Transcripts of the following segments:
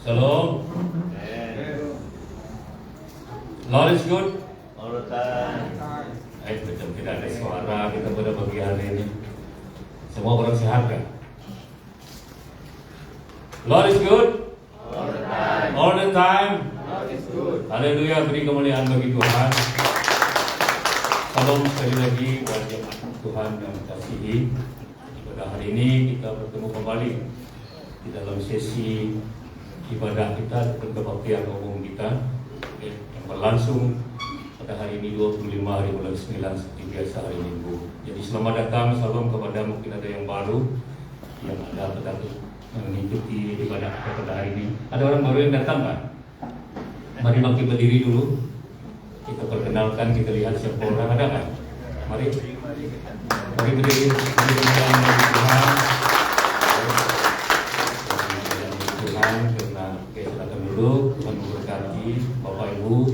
Shalom. Lord is good. All the time. Macam tidak ada suara kita pada pagi hari ini. Semua orang sehat kan? Lord is good. All the time. All the time. Lord is good. Haleluya, beri kemuliaan bagi Tuhan. Salam sekali lagi buat jemaat Tuhan yang dikasihi. Pada hari ini kita bertemu kembali di dalam sesi ibadah kita dan kebaktian umum kita yang berlangsung pada hari ini 25 hari bulan 9 seperti biasa hari Minggu. Jadi selamat datang, salam kepada mungkin ada yang baru yang ada pada mengikuti ibadah kita pada hari ini. Ada orang baru yang datang kan? Mari bangkit berdiri dulu. Kita perkenalkan, kita lihat siapa orang ada kan? Mari berdiri. Tuhan karena silakan dulu. Tuhan memberkati Bapak Ibu,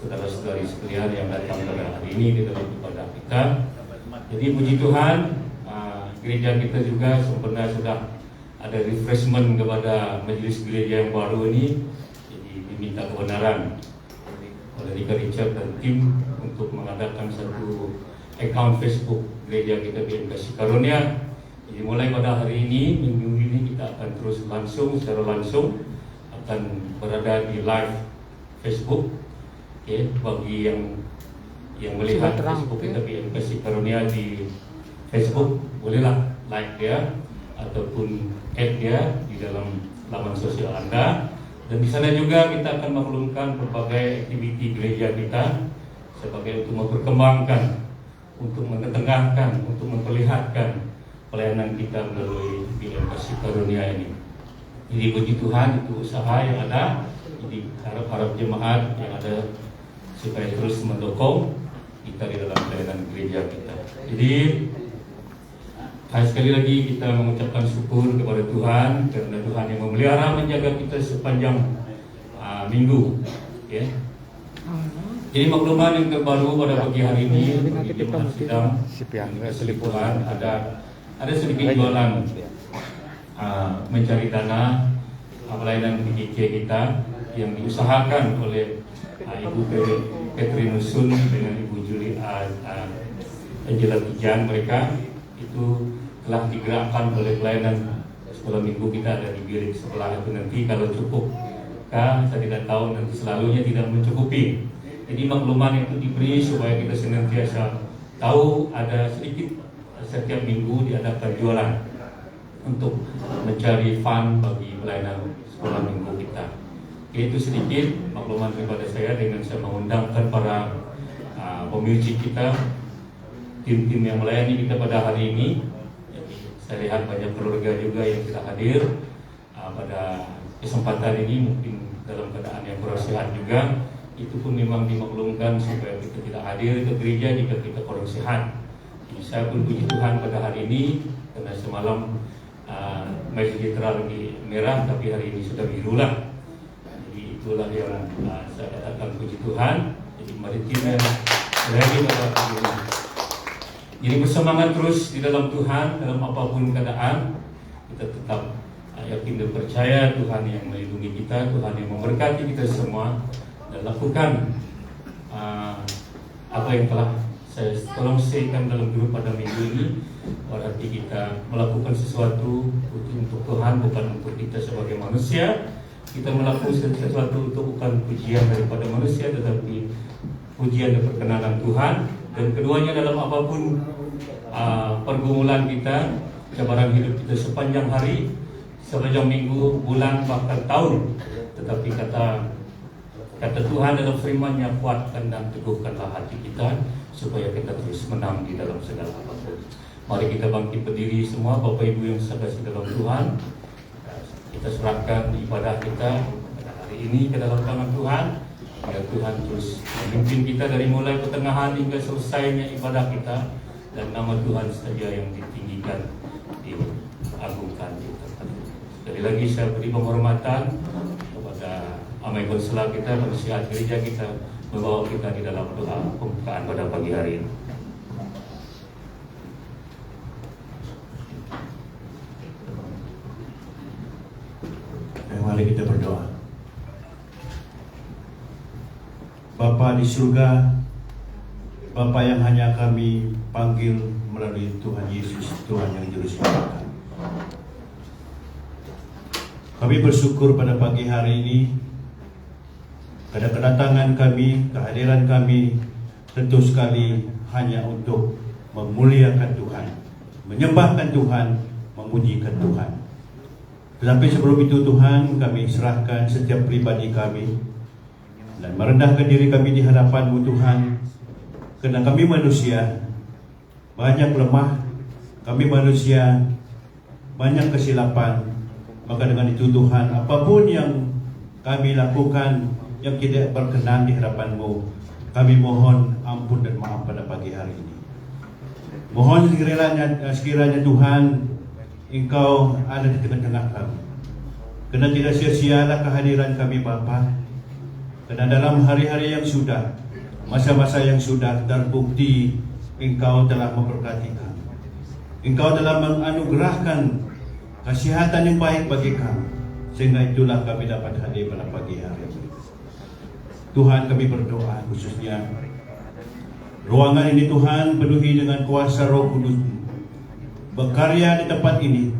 saudara-saudari sekalian yang datang pada hari ini di dalam ibadah kita. Jadi puji Tuhan, gereja kita juga sempurna sudah ada refreshment kepada majelis gereja yang baru ini. Jadi diminta kebenaran oleh Rika Richard dan tim untuk mengadakan satu account Facebook gereja kita BMK Karunia. Jadi mulai pada hari ini, minggu ini kita akan terus secara langsung akan berada di live Facebook. Okay, bagi yang melihat Facebook kita BMK Karunia di Facebook, bolehlah like dia ataupun add dia di dalam laman sosial Anda. Dan di sana juga kita akan maklumkan berbagai aktiviti gereja kita sebagai untuk memperkembangkan, untuk mengetengahkan, untuk memperlihatkan pelayanan kita melalui BMK Karunia ini. Jadi puji Tuhan, itu usaha yang ada. Jadi harap jemaat yang ada supaya terus mendukung kita di dalam pelayanan gereja kita. Jadi sekali lagi kita mengucapkan syukur kepada Tuhan karena Tuhan yang memelihara menjaga kita sepanjang minggu. Ya. Jadi makluman yang terbaru pada pagi hari ini bagi jemaat sidang Tuhan ada sedikit jualan mencari dana pelayanan PJJ kita yang diusahakan oleh Ibu Petrinusun dengan Ibu Juli Angela Tijan. Mereka itu telah digerakkan oleh pelayanan sekolah minggu kita ada di bilik sebelah itu. Nanti kalau cukup saya tidak tahu, nanti selalunya tidak mencukupi. Jadi makluman itu diberi supaya kita senantiasa tahu ada sedikit setiap minggu diadakan jualan untuk mencari fund bagi pelayanan sekolah minggu kita. Itu sedikit makluman daripada saya dengan saya mengundangkan para pemuji kita, tim-tim yang melayani kita pada hari ini. Jadi, saya lihat banyak keluarga juga yang tidak hadir pada kesempatan ini, mungkin dalam keadaan yang kurang sehat juga. Itu pun memang dimaklumkan supaya kita tidak hadir ke gereja jika kita kurang sehat. Jadi, saya pun puji Tuhan pada hari ini karena semalam masjid lagi merah, tapi hari ini sudah biru lah. Jadi itulah yang saya katakan puji Tuhan. Jadi mari kita lagi pada hari ini. Jadi bersemangat terus di dalam Tuhan, dalam apapun keadaan. Kita tetap yakin dan percaya Tuhan yang melindungi kita, Tuhan yang memberkati kita semua. Dan lakukan apa yang telah saya tolong sampaikan dalam grup pada minggu ini. Berarti kita melakukan sesuatu untuk Tuhan, bukan untuk kita sebagai manusia. Kita melakukan sesuatu untuk bukan pujian daripada manusia, tetapi pujian dan perkenanan Tuhan. Dan keduanya dalam apapun pergumulan kita, cabaran hidup kita sepanjang hari, sepanjang minggu, bulan, bahkan tahun. Tetapi kata Tuhan dalam firman-Nya, kuatkan dan teguhkanlah hati kita supaya kita terus menang di dalam segala apapun. Mari kita bangkit berdiri semua Bapak Ibu yang sedasi dalam Tuhan. Kita serahkan ibadah kita pada hari ini ke dalam tangan Tuhan. Biar Tuhan terus memimpin kita dari mulai pertengahan hingga selesainya ibadah kita, dan nama Tuhan saja yang ditinggikan, diagungkan. Sekali lagi saya beri penghormatan kepada Amai Konsela kita, penasihat gereja kita, membawa kita di dalam doa pembukaan pada pagi hari ini. Mari kita berdoa. Bapa di surga, Bapa yang hanya kami panggil melalui Tuhan Yesus, Tuhan yang juru selamat. Kami bersyukur pada pagi hari ini, pada kedatangan kami, kehadiran kami, tentu sekali hanya untuk memuliakan Tuhan, menyembahkan Tuhan, memujikan Tuhan. Tetapi sebelum itu Tuhan, kami serahkan setiap pribadi kami dan merendahkan diri kami di hadapan-Mu Tuhan, karena kami manusia banyak lemah, kami manusia banyak kesilapan. Maka dengan itu Tuhan, apapun yang kami lakukan yang tidak berkenan di hadapan-Mu, kami mohon ampun dan maaf pada pagi hari ini. Mohon sekiranya Tuhan, Engkau ada di tengah-tengah kami, karena tidak sia-sialah kehadiran kami Bapa. Karena dalam hari-hari yang sudah, masa-masa yang sudah terbukti, Engkau telah memberkati kami. Engkau telah menganugerahkan kesehatan yang baik bagi kami, sehingga itulah kami dapat hadir pada pagi hari ini. Tuhan, kami berdoa khususnya ruangan ini Tuhan penuhi dengan kuasa Roh Kudus, berkarya di tempat ini,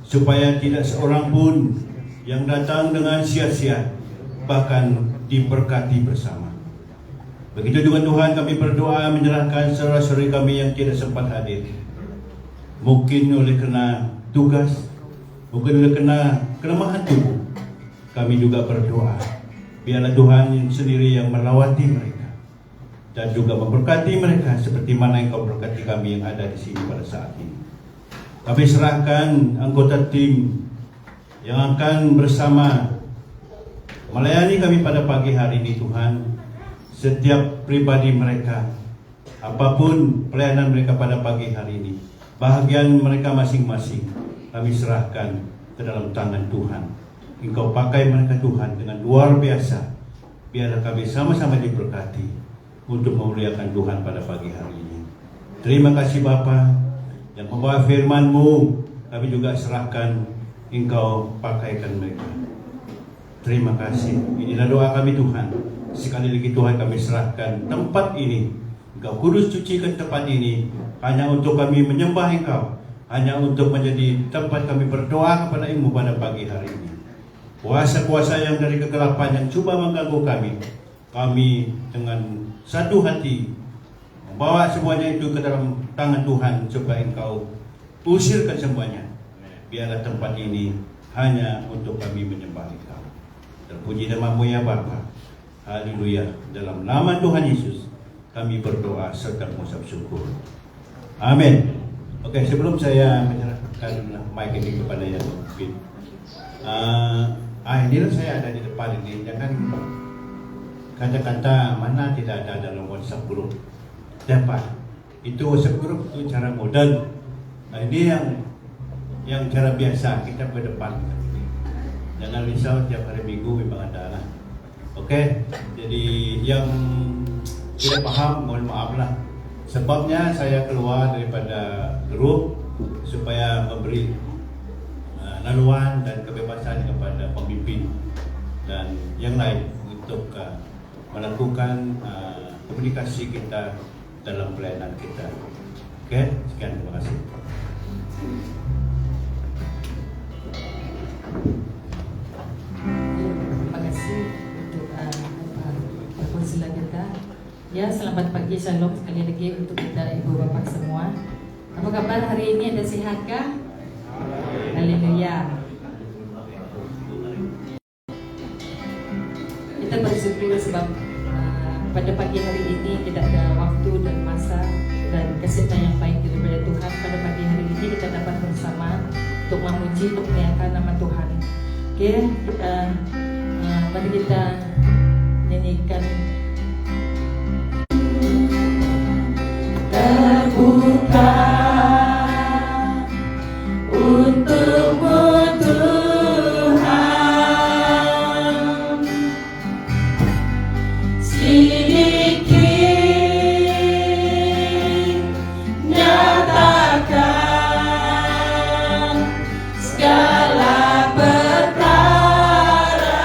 supaya tidak seorang pun yang datang dengan sia-sia, bahkan diberkati bersama. Begitu juga Tuhan, kami berdoa menyerahkan saudara-saudari kami yang tidak sempat hadir, mungkin oleh karena tugas, mungkin oleh karena kelemahan tubuh. Kami juga berdoa, biarlah Tuhan sendiri yang melawati mereka dan juga memberkati mereka seperti mana Engkau berkati kami yang ada di sini pada saat ini. Kami serahkan anggota tim yang akan bersama melayani kami pada pagi hari ini Tuhan. Setiap pribadi mereka, apapun pelayanan mereka pada pagi hari ini, bahagian mereka masing-masing, kami serahkan ke dalam tangan Tuhan. Engkau pakai mereka Tuhan dengan luar biasa. Biarlah kami sama-sama diberkati untuk memuliakan Tuhan pada pagi hari ini. Terima kasih Bapa, yang membawa firman-Mu, kami juga serahkan, Engkau pakaikan mereka. Terima kasih. Inilah doa kami Tuhan. Sekali lagi Tuhan, kami serahkan tempat ini. Engkau kudus sucikan tempat ini hanya untuk kami menyembah Engkau, hanya untuk menjadi tempat kami berdoa kepada Engkau pada pagi hari ini. Kuasa-kuasa yang dari kegelapan yang coba mengganggu kami dengan satu hati membawa semuanya itu ke dalam tangan Tuhan, supaya Engkau usirkan semuanya. Biarlah tempat ini hanya untuk kami menyembah Engkau. Terpuji nama-Mu ya Bapa. Haleluya. Dalam nama Tuhan Yesus kami berdoa serta mengucap syukur. Amin. Oke, sebelum saya menyerahkan mic ini kepada yang mungkin, inilah saya ada di depan ini. Jangan kata-kata mana tidak ada dalam WhatsApp group. Dapat. Itu WhatsApp group itu cara modern. Ini yang cara biasa kita ke depan. Jangan risau, tiap hari Minggu memang ada lah. Oke, jadi yang tidak paham mohon maaf lah. Sebabnya saya keluar daripada grup supaya memberi laluan dan kebebasan kepada pemimpin dan yang lain untuk melakukan komunikasi kita dalam pelayanan kita. Oke, sekian, terima kasih. Terima kasih untuk konseler kita. Ya, selamat pagi, shalom sekali lagi untuk kita ibu bapak semua. Apa kabar hari ini, ada sehatkah? Haleluya. Kita bersyukur sebab pada pagi hari ini tidak ada waktu dan masa dan kesempatan yang baik daripada Tuhan. Pada pagi hari ini kita dapat bersama untuk memuji dan memuliakan nama Tuhan. Oke, mari kita nyanyikan terbuka untukmu Tuhan, sedikit nyatakan segala perkara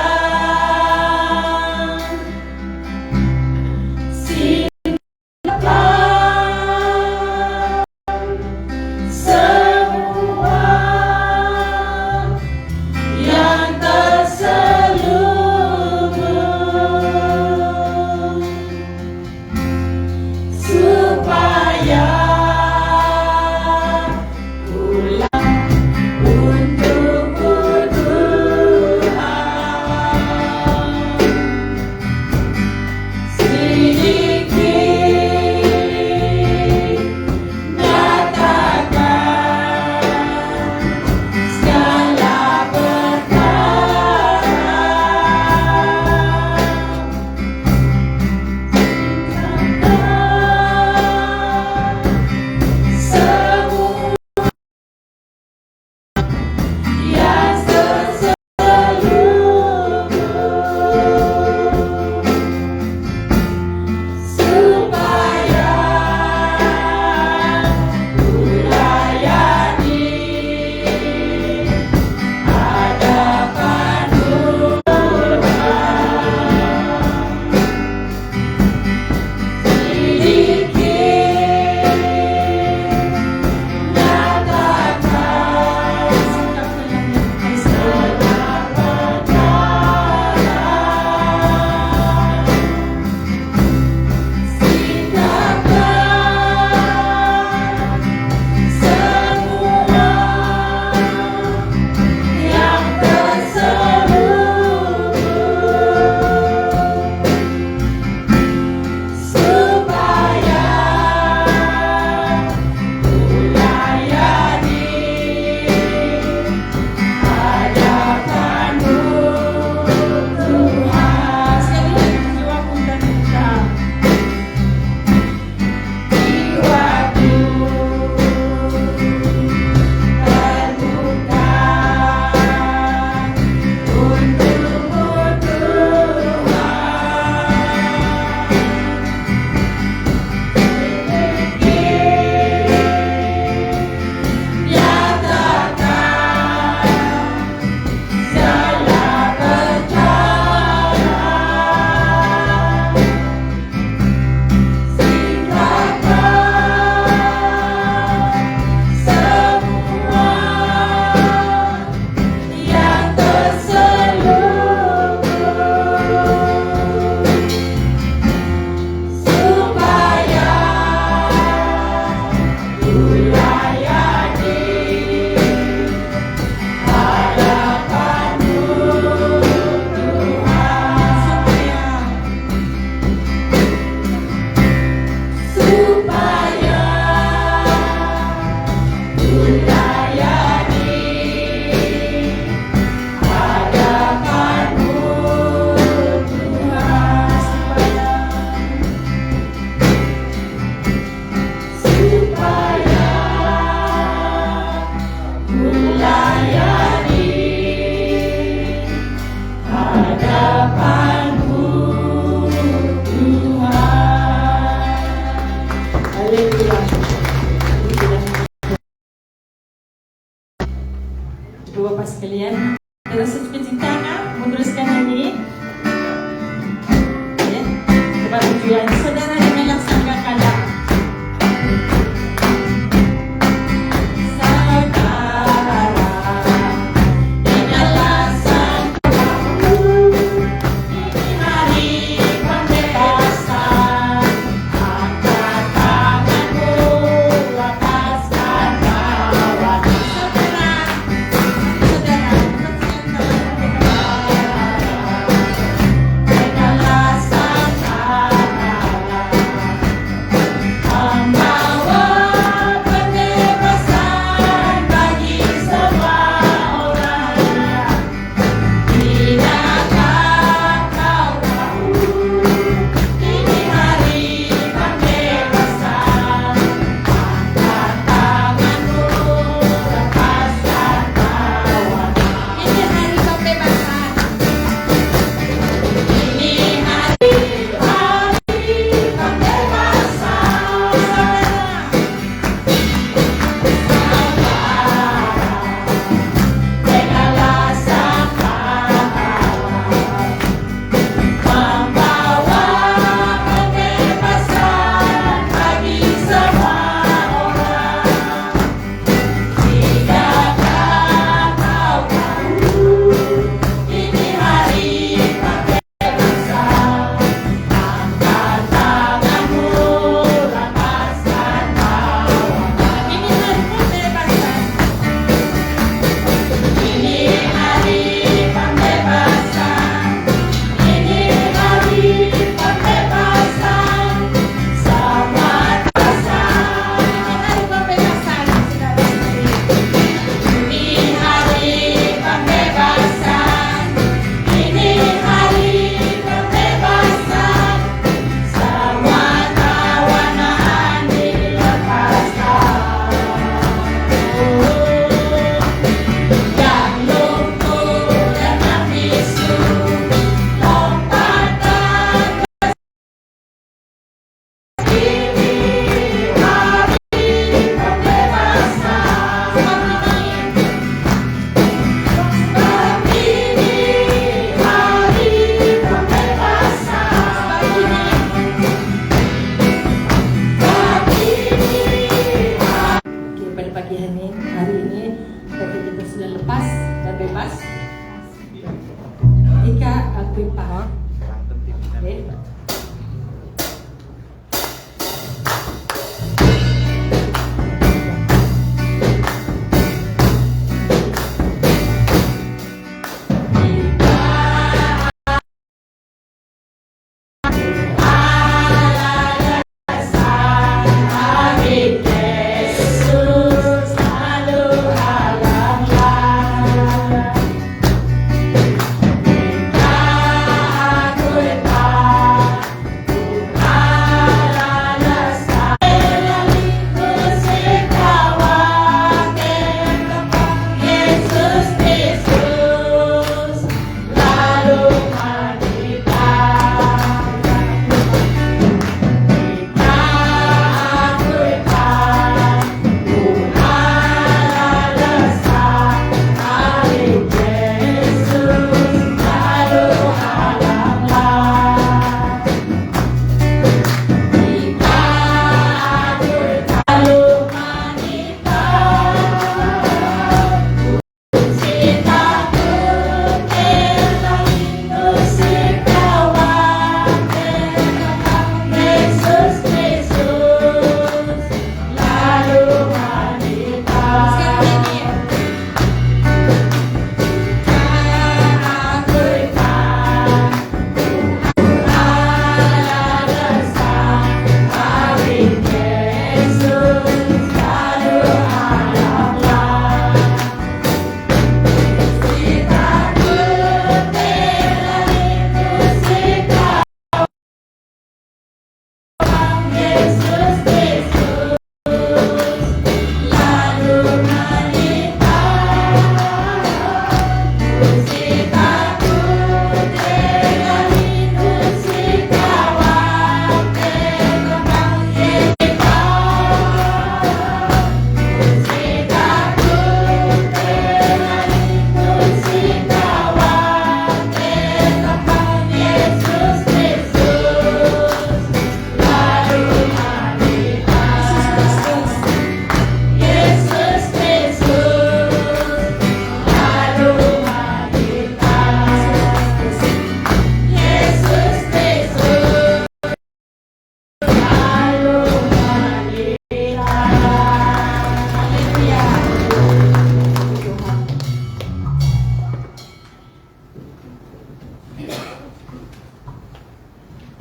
akui Pak. Okay.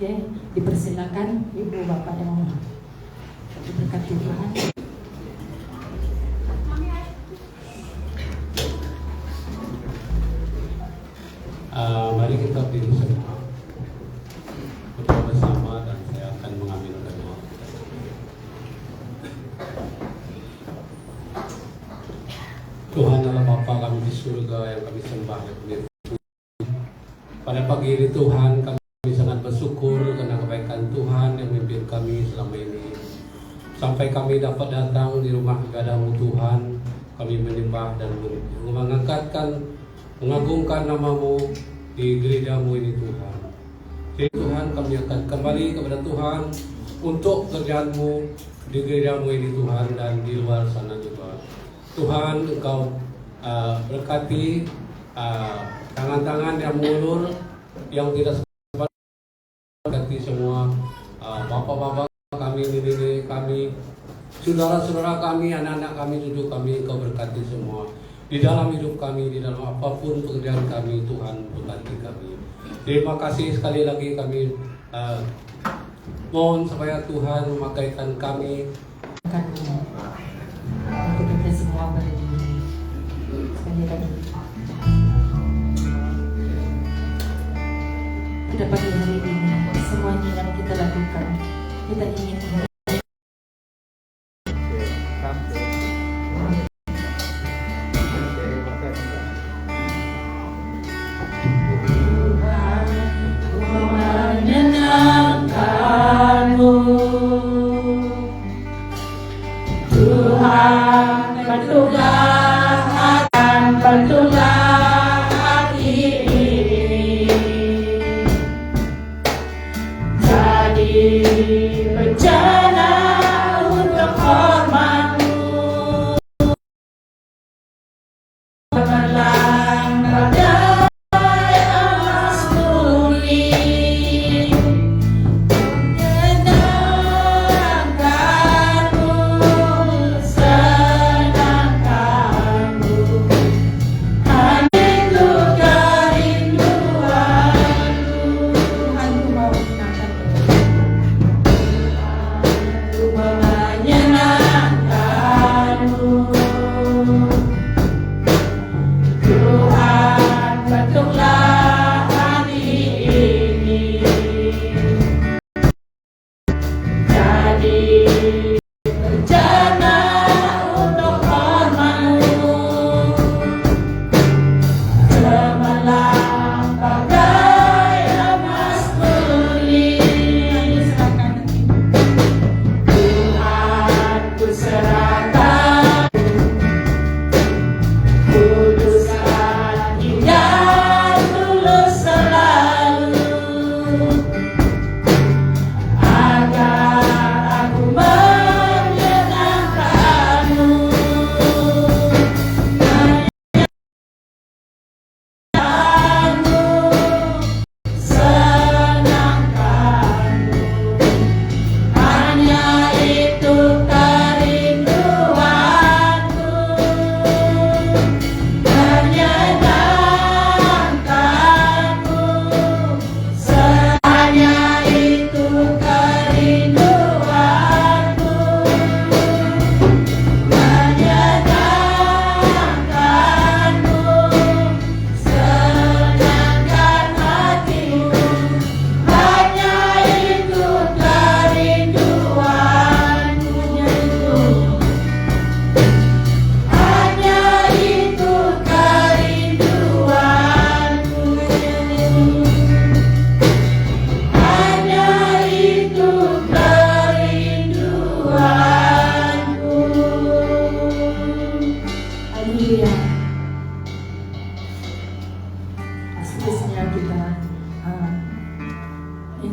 Oke, dipersilakan Ibu Bapak yang diberkati Tuhan. Mari kita berdiri semua berdoa bersama dan saya akan mengambil doa. Tuhan Allah Bapa kami di surga yang kami sembah dan kami puji. Pada pagi ini Tuhan kami sangat bersyukur karena kebaikan Tuhan yang memimpin kami selama ini. Sampai kami dapat datang di rumah ibadah-Mu Tuhan, kami menyembah dan mengagungkan nama-Mu di gereja-Mu ini Tuhan. Jadi Tuhan kami akan kembali kepada Tuhan untuk kerjaan-Mu di gereja-Mu ini Tuhan dan di luar sana juga. Tuhan Engkau berkati tangan-tangan yang mengulur yang tidak sempat, berkati semua bapak-bapak kami, nenek kami, saudara-saudara kami, anak-anak kami, cucu kami, Engkau berkati semua di dalam hidup kami, di dalam apapun pekerjaan kami. Tuhan berkati kami. Terima kasih sekali lagi kami mohon supaya Tuhan memakaikan kami. Untuk kita semua berdiri sekali lagi. Pada pagi hari ini semuanya yang kita lakukan, kita ingin jadi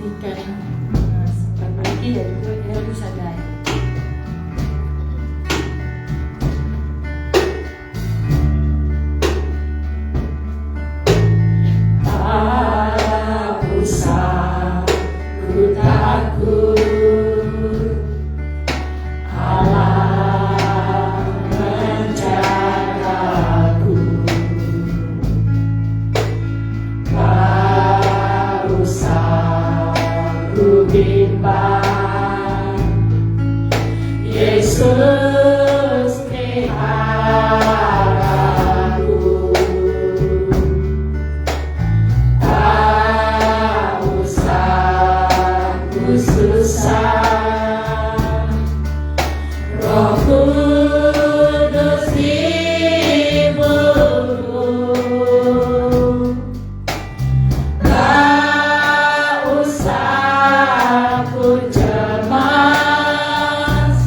menyanyikan satu lagi yaitu El Shaddai. Tak usah ku takut, Allah menjagaku. Tak usah ku bimbang, Yesus peliharaku. Tak usah ku susah, Roh Kudus hiburku. Tak usah ku cemas,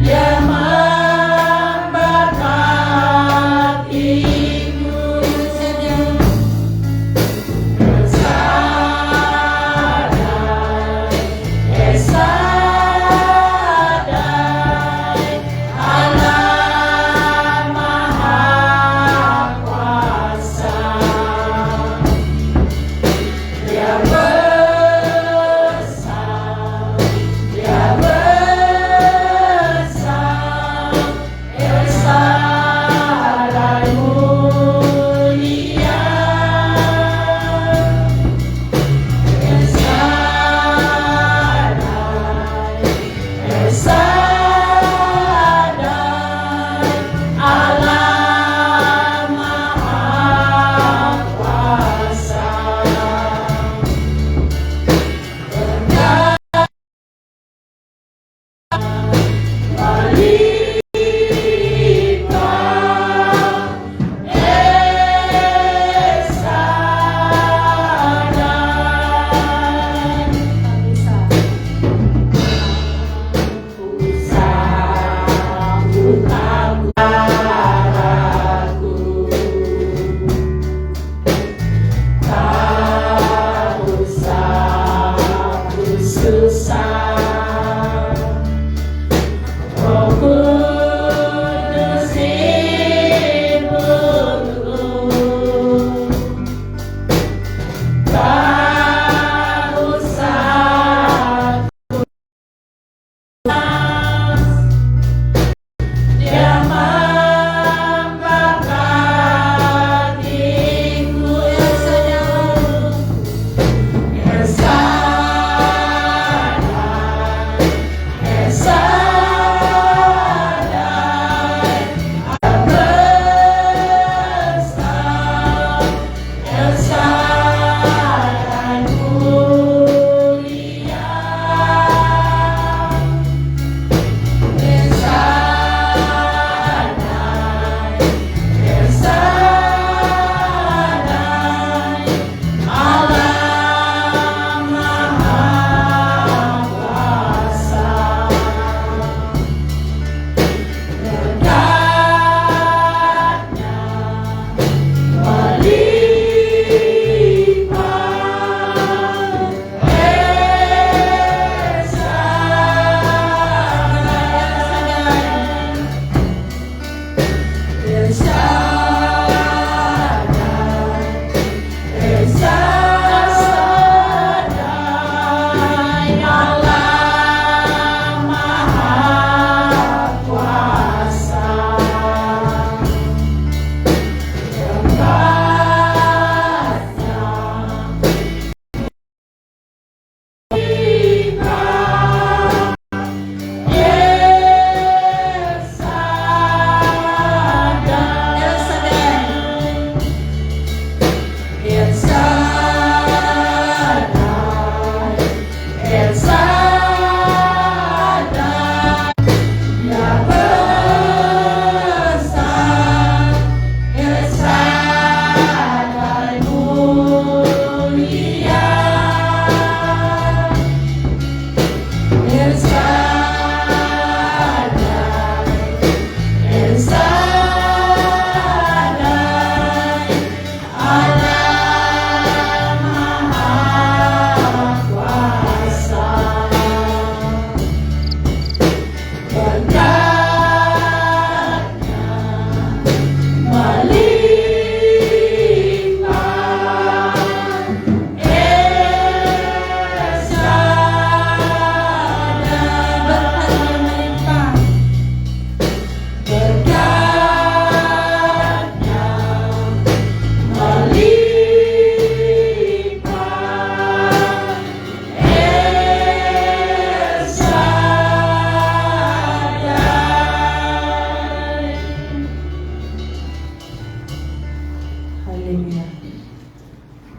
Dia memberkatiku. El Shaddai, Allah Maha Kuasa. Dia besar, Dia besar, El Shaddai mulia. El Shaddai, Allah Maha Kuasa. Susah, Roh Kudus hiburku. Tak usah ku cemas, Dia memberkatiku. El Shaddai,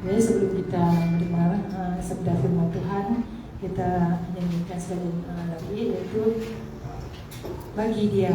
Jadi sebelum kita mendengar sabda firman Tuhan, kita nyanyikan sekali lagi, yaitu bagi Dia.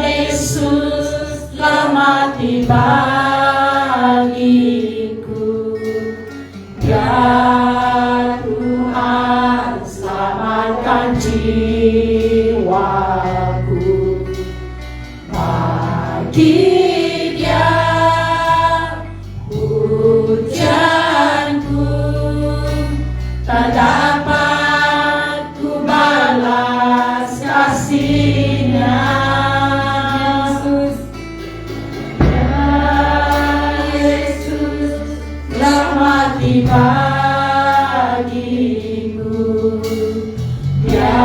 Yesus telah mati bagiku, ya Tuhan selamatkan jiwaku. Bagi Dia pujianku tak dapat ku balas kasih-Nya. Mati bagiku, ya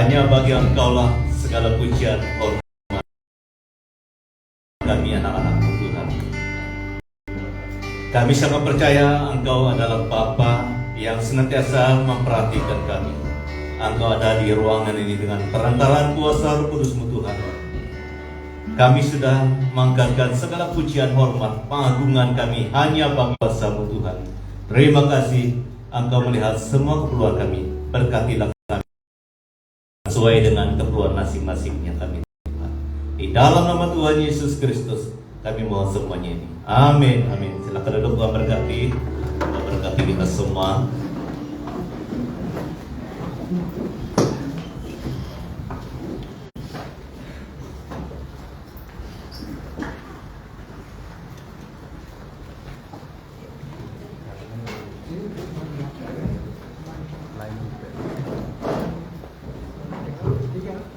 hanya bagi Engkaulah segala pujian, hormat kami anak-anak Tuhan. Kami sangat percaya Engkau adalah Bapa yang senantiasa memperhatikan kami. Engkau ada di ruangan ini dengan perantaraan kuasa Roh Kudus-Mu Tuhan. Kami sudah mengangkatkan segala pujian, hormat, pengagungan kami hanya bagi kuasa-Mu Tuhan. Terima kasih Engkau melihat semua keperluan kami. Berkatilah kami sesuai dengan keperluan masing-masingnya kami Tuhan. Di dalam nama Tuhan Yesus Kristus kami mohon semuanya ini. Amin, amin. Silakan duduk, Tuhan berkati. Tuhan berkati kita semua.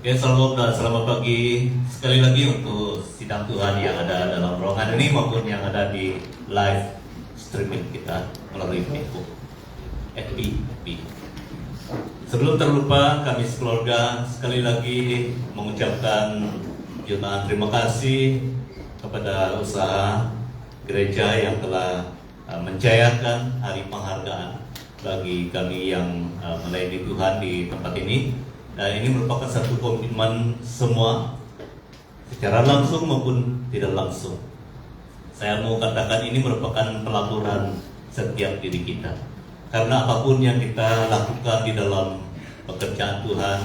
Oke, salam dan selamat pagi sekali lagi untuk sidang Tuhan yang ada dalam ruangan ini maupun yang ada di live streaming kita melalui Facebook FB. Sebelum terlupa, kami sekeluarga sekali lagi mengucapkan jutaan terima kasih kepada usaha gereja yang telah mencairkan hari penghargaan bagi kami yang melayani Tuhan di tempat ini. Dan ini merupakan satu komitmen semua secara langsung maupun tidak langsung. Saya mau katakan ini merupakan pelaburan setiap diri kita. Karena apapun yang kita lakukan di dalam pekerjaan Tuhan,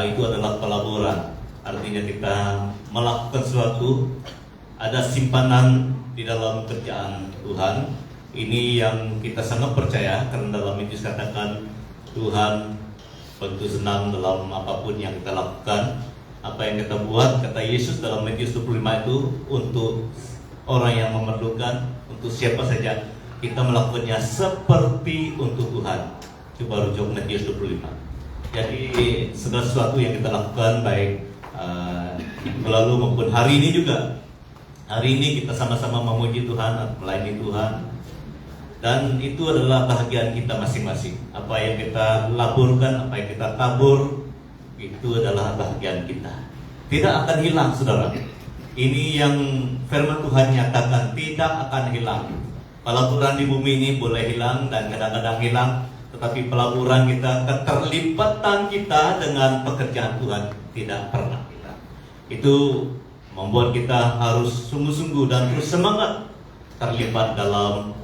itu adalah pelaburan. Artinya kita melakukan sesuatu, ada simpanan di dalam kerjaan Tuhan. Ini yang kita sangat percaya karena dalam itu dikatakan Tuhan tentu senang dalam apapun yang kita lakukan. Apa yang kita buat, kata Yesus dalam Matius 25 itu untuk orang yang memerlukan, untuk siapa saja kita melakukannya seperti untuk Tuhan. Coba rujuk Matius 25. Jadi segala sesuatu yang kita lakukan baik minggu lalu maupun hari ini juga. Hari ini kita sama-sama memuji Tuhan, melayani Tuhan. Dan itu adalah bahagian kita masing-masing. Apa yang kita laburkan, apa yang kita tabur, itu adalah bahagian kita. Tidak akan hilang, saudara. Ini yang firman Tuhan nyatakan, tidak akan hilang. Pelaburan di bumi ini boleh hilang dan kadang-kadang hilang, tetapi pelaburan kita, keterlibatan kita dengan pekerjaan Tuhan tidak pernah hilang. Itu membuat kita harus sungguh-sungguh dan terus semangat terlibat dalam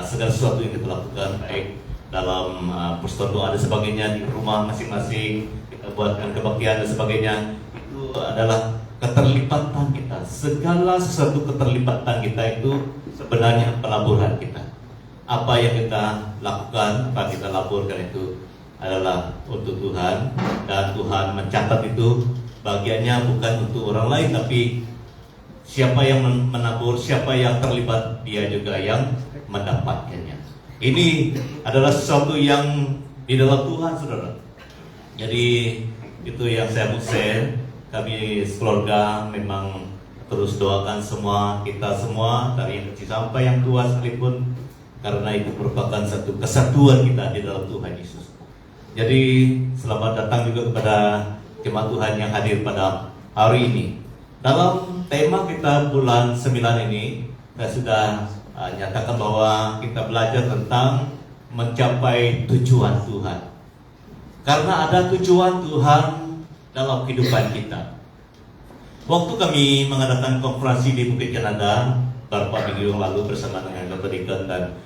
segala sesuatu yang kita lakukan, baik dalam persekutuan doa dan sebagainya, di rumah masing-masing kita buatkan kebaktian dan sebagainya. Itu adalah keterlibatan kita. Segala sesuatu keterlibatan kita itu sebenarnya pelaburan kita. Apa yang kita lakukan, apa kita laburkan itu adalah untuk Tuhan, dan Tuhan mencatat itu bagiannya bukan untuk orang lain, tapi siapa yang menabur, siapa yang terlibat, dia juga yang mendapatkannya. Ini adalah sesuatu yang di dalam Tuhan, saudara. Jadi itu yang saya mau share. Kami sekeluarga memang terus doakan semua, kita semua dari yang kecil sampai yang tua sekalipun, karena itu merupakan satu kesatuan kita di dalam Tuhan Yesus. Jadi selamat datang juga kepada jemaat Tuhan yang hadir pada hari ini. Dalam tema kita bulan 9 ini, saya sudah nyatakan bahwa kita belajar tentang mencapai tujuan Tuhan. Karena ada tujuan Tuhan dalam kehidupan kita. Waktu kami mengadakan konferensi di Bukit Canada beberapa minggu yang lalu bersama dengan Dr. Deacon dan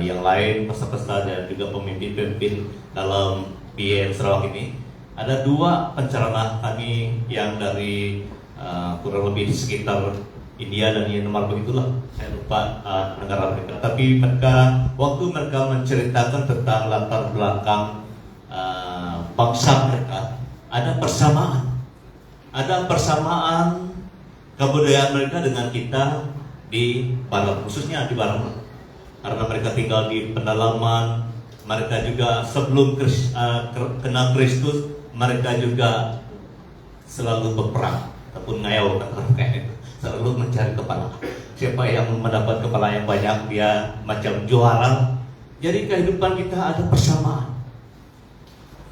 yang lain, peserta dan juga pemimpin-pemimpin dalam BM Sarawak ini, ada dua penceramah kami yang dari kurang lebih di sekitar India dan Myanmar begitulah, saya lupa negara mereka. Tapi waktu mereka menceritakan tentang latar belakang bangsa mereka, ada persamaan kebudayaan mereka dengan kita di Barat, khususnya di Barat. Karena mereka tinggal di pedalaman, mereka juga sebelum kenal Kristus, mereka juga selalu berperang ataupun ngayau, kayak itu. Selalu mencari kepala. Siapa yang mendapat kepala yang banyak, dia macam juara. Jadi kehidupan kita ada persamaan.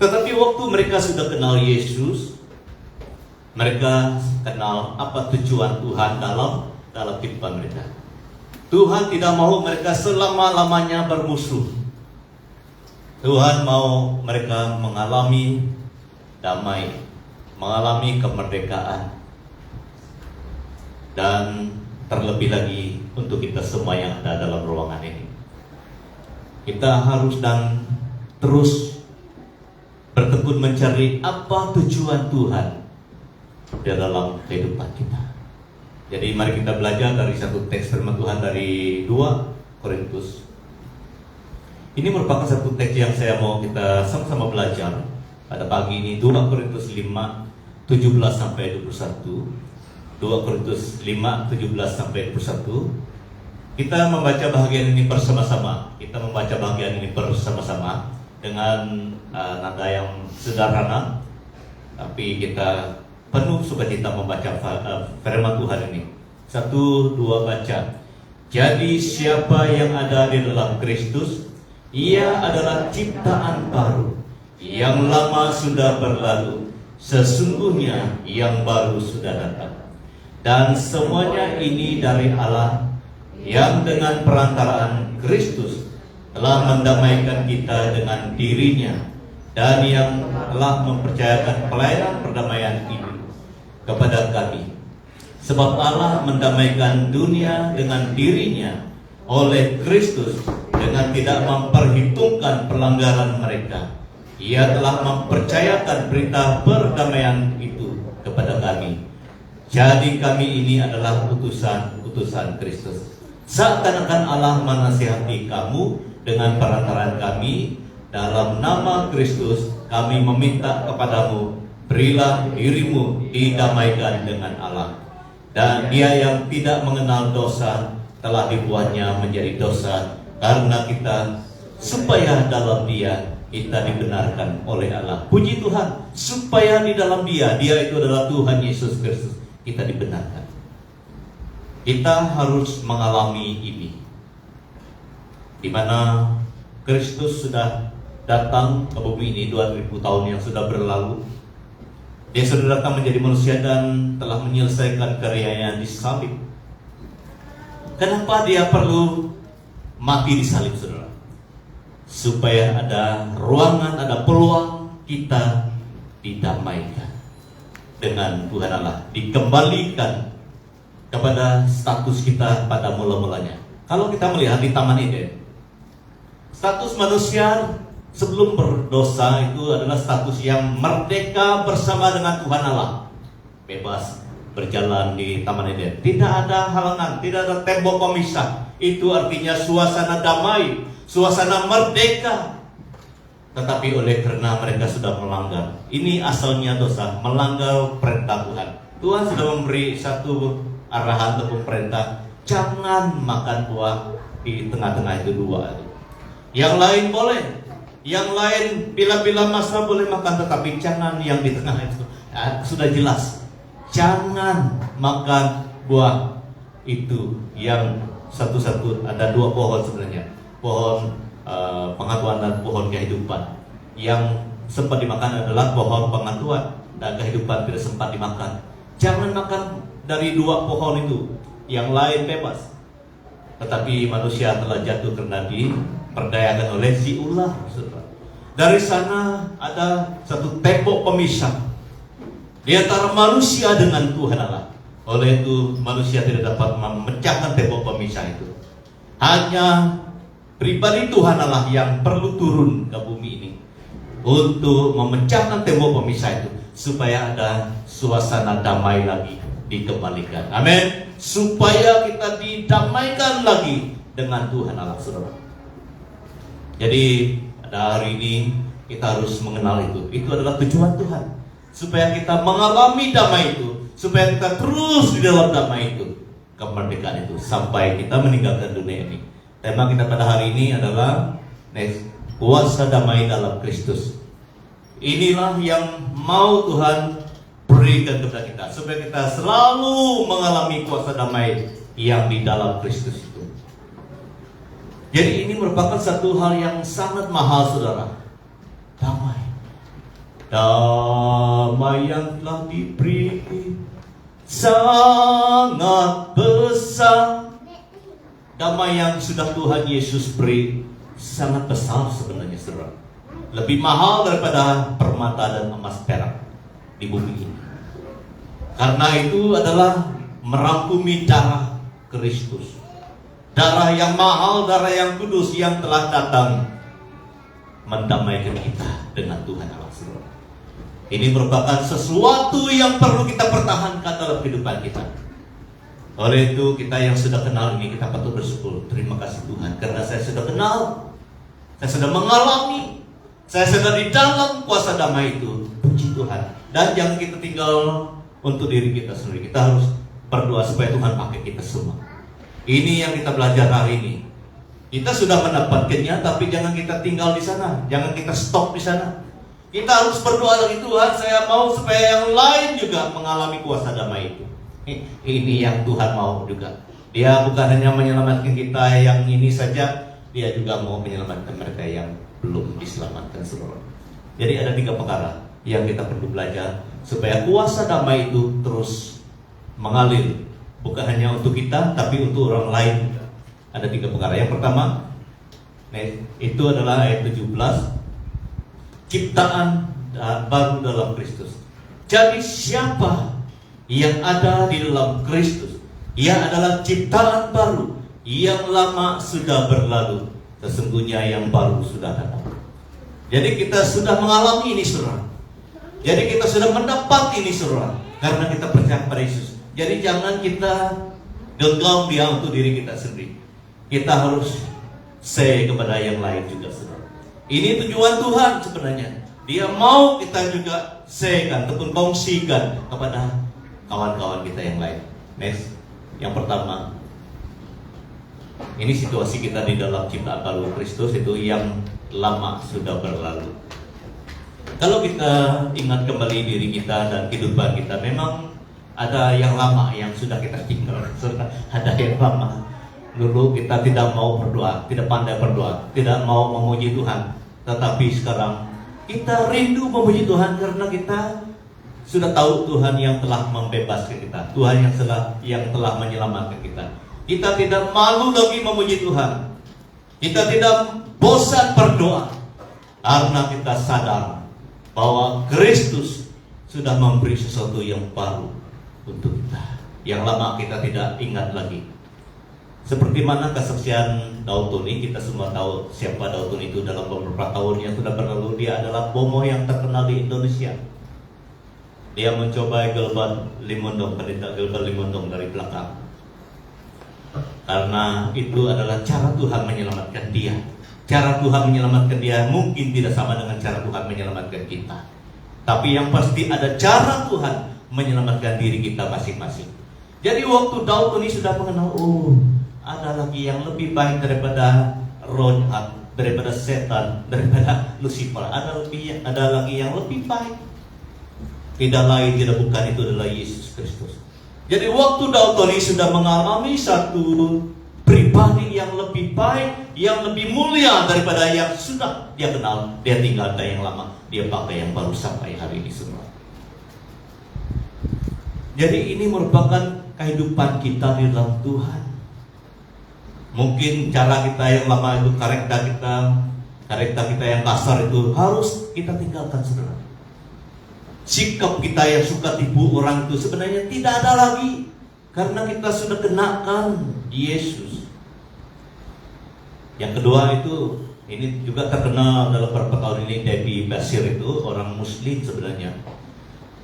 Tetapi waktu mereka sudah kenal Yesus, mereka kenal apa tujuan Tuhan dalam kehidupan mereka. Tuhan tidak mau mereka selama-lamanya bermusuh. Tuhan mau mereka mengalami damai, mengalami kemerdekaan. Dan terlebih lagi untuk kita semua yang ada dalam ruangan ini, kita harus dan terus bertekun mencari apa tujuan Tuhan di dalam kehidupan kita. Jadi mari kita belajar dari satu teks firman Tuhan dari 2 Korintus. Ini merupakan satu teks yang saya mau kita sama-sama belajar pada pagi ini. 2 Korintus 5, 17 sampai 21. 2 Korintus 5, 17 sampai 21. Kita membaca bagian ini bersama-sama. Kita membaca bagian ini bersama-sama dengan nada yang sederhana, tapi kita penuh sukacita membaca firman Tuhan ini. 1, 2 baca. Jadi siapa yang ada di dalam Kristus, ia adalah ciptaan baru. Yang lama sudah berlalu, sesungguhnya yang baru sudah datang. Dan semuanya ini dari Allah, yang dengan perantaraan Kristus telah mendamaikan kita dengan dirinya, dan yang telah mempercayakan pelayanan perdamaian ini kepada kami. Sebab Allah mendamaikan dunia dengan dirinya oleh Kristus dengan tidak memperhitungkan pelanggaran mereka. Ia telah mempercayakan berita perdamaian itu kepada kami. Jadi kami ini adalah utusan Kristus. Seakan-akan Allah menasihati kamu dengan perantaraan kami. Dalam nama Kristus kami meminta kepadamu, berilah dirimu didamaikan dengan Allah. Dan dia yang tidak mengenal dosa telah dibuatnya menjadi dosa karena kita, supaya dalam dia kita dibenarkan oleh Allah. Puji Tuhan, supaya di dalam dia itu adalah Tuhan Yesus Kristus, kita dibenarkan. Kita harus mengalami ini, di mana Kristus sudah datang ke bumi ini 2000 tahun yang sudah berlalu. Dia sudah datang menjadi manusia dan telah menyelesaikan karyanya di salib. Kenapa dia perlu mati di salib, saudara? Supaya ada ruangan, ada peluang kita didamaikan dengan Tuhan Allah, dikembalikan kepada status kita pada mula-mulanya. Kalau kita melihat di Taman Eden, status manusia sebelum berdosa itu adalah status yang merdeka bersama dengan Tuhan Allah, bebas berjalan di Taman Eden. Tidak ada halangan, tidak ada tembok pemisah. Itu artinya suasana damai, suasana merdeka. Tetapi oleh karena mereka sudah melanggar, ini asalnya dosa, melanggar perintah Tuhan. Tuhan sudah memberi satu arahan ataupun perintah, jangan makan buah di tengah-tengah itu dua. Yang lain boleh, yang lain bila-bila masa boleh makan, tetapi jangan yang di tengah itu. Sudah jelas, jangan makan buah itu yang satu-satu. Ada dua pohon sebenarnya, pohon pengetahuan dan pohon kehidupan. Yang sempat dimakan adalah pohon pengetahuan, dan kehidupan tidak sempat dimakan. Jangan makan dari dua pohon itu, yang lain bebas. Tetapi manusia telah jatuh karena diperdayakan oleh si ular. Dari sana ada satu tembok pemisah di antara manusia dengan Tuhan Allah. Oleh itu manusia tidak dapat memecahkan tembok pemisah itu. Hanya pribadi Tuhan Allah yang perlu turun ke bumi ini untuk memecahkan tembok pemisah itu, supaya ada suasana damai lagi dikembalikan. Amin. Supaya kita didamaikan lagi dengan Tuhan Allah, saudara. Jadi pada hari ini kita harus mengenal itu. Itu adalah tujuan Tuhan, supaya kita mengalami damai itu, supaya kita terus di dalam damai itu, kemerdekaan itu, sampai kita meninggalkan dunia ini. Tema kita pada hari ini adalah kuasa damai dalam Kristus. Inilah yang mau Tuhan berikan kepada kita, supaya kita selalu mengalami kuasa damai yang di dalam Kristus itu. Jadi ini merupakan satu hal yang sangat mahal, saudara. Damai. Damai yang telah diberi sangat besar. Damai yang sudah Tuhan Yesus beri sangat besar sebenarnya, saudara. Lebih mahal daripada permata dan emas perak di bumi ini. Karena itu adalah merangkumi darah Kristus. Darah yang mahal, darah yang kudus yang telah datang mendamaikan kita dengan Tuhan Allah, saudara. Ini merupakan sesuatu yang perlu kita pertahankan dalam kehidupan kita. Oleh itu kita yang sudah kenal ini, kita patut bersyukur. Terima kasih Tuhan, karena saya sudah kenal, saya sudah mengalami, saya sudah di dalam kuasa damai itu. Puji Tuhan. Dan jangan kita tinggal untuk diri kita sendiri. Kita harus berdoa supaya Tuhan pakai kita semua. Ini yang kita belajar hari ini. Kita sudah mendapatkannya, tapi jangan kita tinggal di sana, jangan kita stop di sana. Kita harus berdoa lagi, Tuhan, saya mau supaya yang lain juga mengalami kuasa damai itu. Ini yang Tuhan mau juga. Dia bukan hanya menyelamatkan kita yang ini saja, Dia juga mau menyelamatkan mereka yang belum diselamatkan, saudara. Jadi ada 3 perkara yang kita perlu belajar supaya kuasa damai itu terus mengalir, bukan hanya untuk kita, tapi untuk orang lain juga. Ada 3 perkara. Yang pertama, itu adalah ayat 17. Ciptaan baru dalam Kristus. Jadi siapa yang ada di dalam Kristus, ia adalah ciptaan baru. Yang lama sudah berlalu, sesungguhnya yang baru sudah datang. Jadi kita sudah mengalami ini, saudara. Jadi kita sudah mendapat ini, saudara, karena kita percaya pada Yesus. Jadi jangan kita genggam dia untuk diri kita sendiri. Kita harus say kepada yang lain juga, saudara. Ini tujuan Tuhan sebenarnya. Dia mau kita juga say-kan ataupun kongsikan kepada kawan-kawan kita yang lain. Next, yang pertama, ini situasi kita di dalam ciptaan baru Kristus itu yang lama sudah berlalu. Kalau kita ingat kembali diri kita dan kehidupan kita, memang ada yang lama yang sudah kita tinggal. Ada yang lama. Dulu kita tidak mau berdoa, tidak pandai berdoa, tidak mau memuji Tuhan. Tetapi sekarang kita rindu memuji Tuhan karena kita sudah tahu Tuhan yang telah membebaskan kita, Tuhan yang telah menyelamatkan kita. Kita tidak malu lagi memuji Tuhan. Kita tidak bosan berdoa karena kita sadar bahwa Kristus sudah memberi sesuatu yang baru untuk kita. Yang lama kita tidak ingat lagi. Seperti mana kesaksian Daud Tony, kita semua tahu siapa Daud Tony itu. Dalam beberapa tahun yang sudah berlalu, dia adalah bomoh yang terkenal di Indonesia. Dia mencoba Gilbert Limondong, pendeta Gilbert Limondong dari belakang. Karena itu adalah cara Tuhan menyelamatkan dia. Cara Tuhan menyelamatkan dia mungkin tidak sama dengan cara Tuhan menyelamatkan kita. Tapi yang pasti ada cara Tuhan menyelamatkan diri kita masing-masing. Jadi waktu Daud Tony sudah mengenal, ada lagi yang lebih baik daripada Rohat, daripada setan, daripada Lucifer. Ada lagi yang lebih baik. Tidak lain, tidak bukan, itu adalah Yesus Kristus. Jadi waktu Daud Tony sudah mengalami satu pribadi yang lebih baik, yang lebih mulia daripada yang sudah dia kenal, dia tinggalkan yang lama, dia pakai yang baru sampai hari ini semua. Jadi ini merupakan kehidupan kita di dalam Tuhan. Mungkin cara kita yang lama itu, karakter kita yang kasar itu harus kita tinggalkan, saudara. Sikap kita yang suka tipu orang itu sebenarnya tidak ada lagi, karena kita sudah kenakan Yesus. Yang kedua itu, ini juga terkenal dalam beberapa tahun ini, Debbie Basir itu orang Muslim sebenarnya.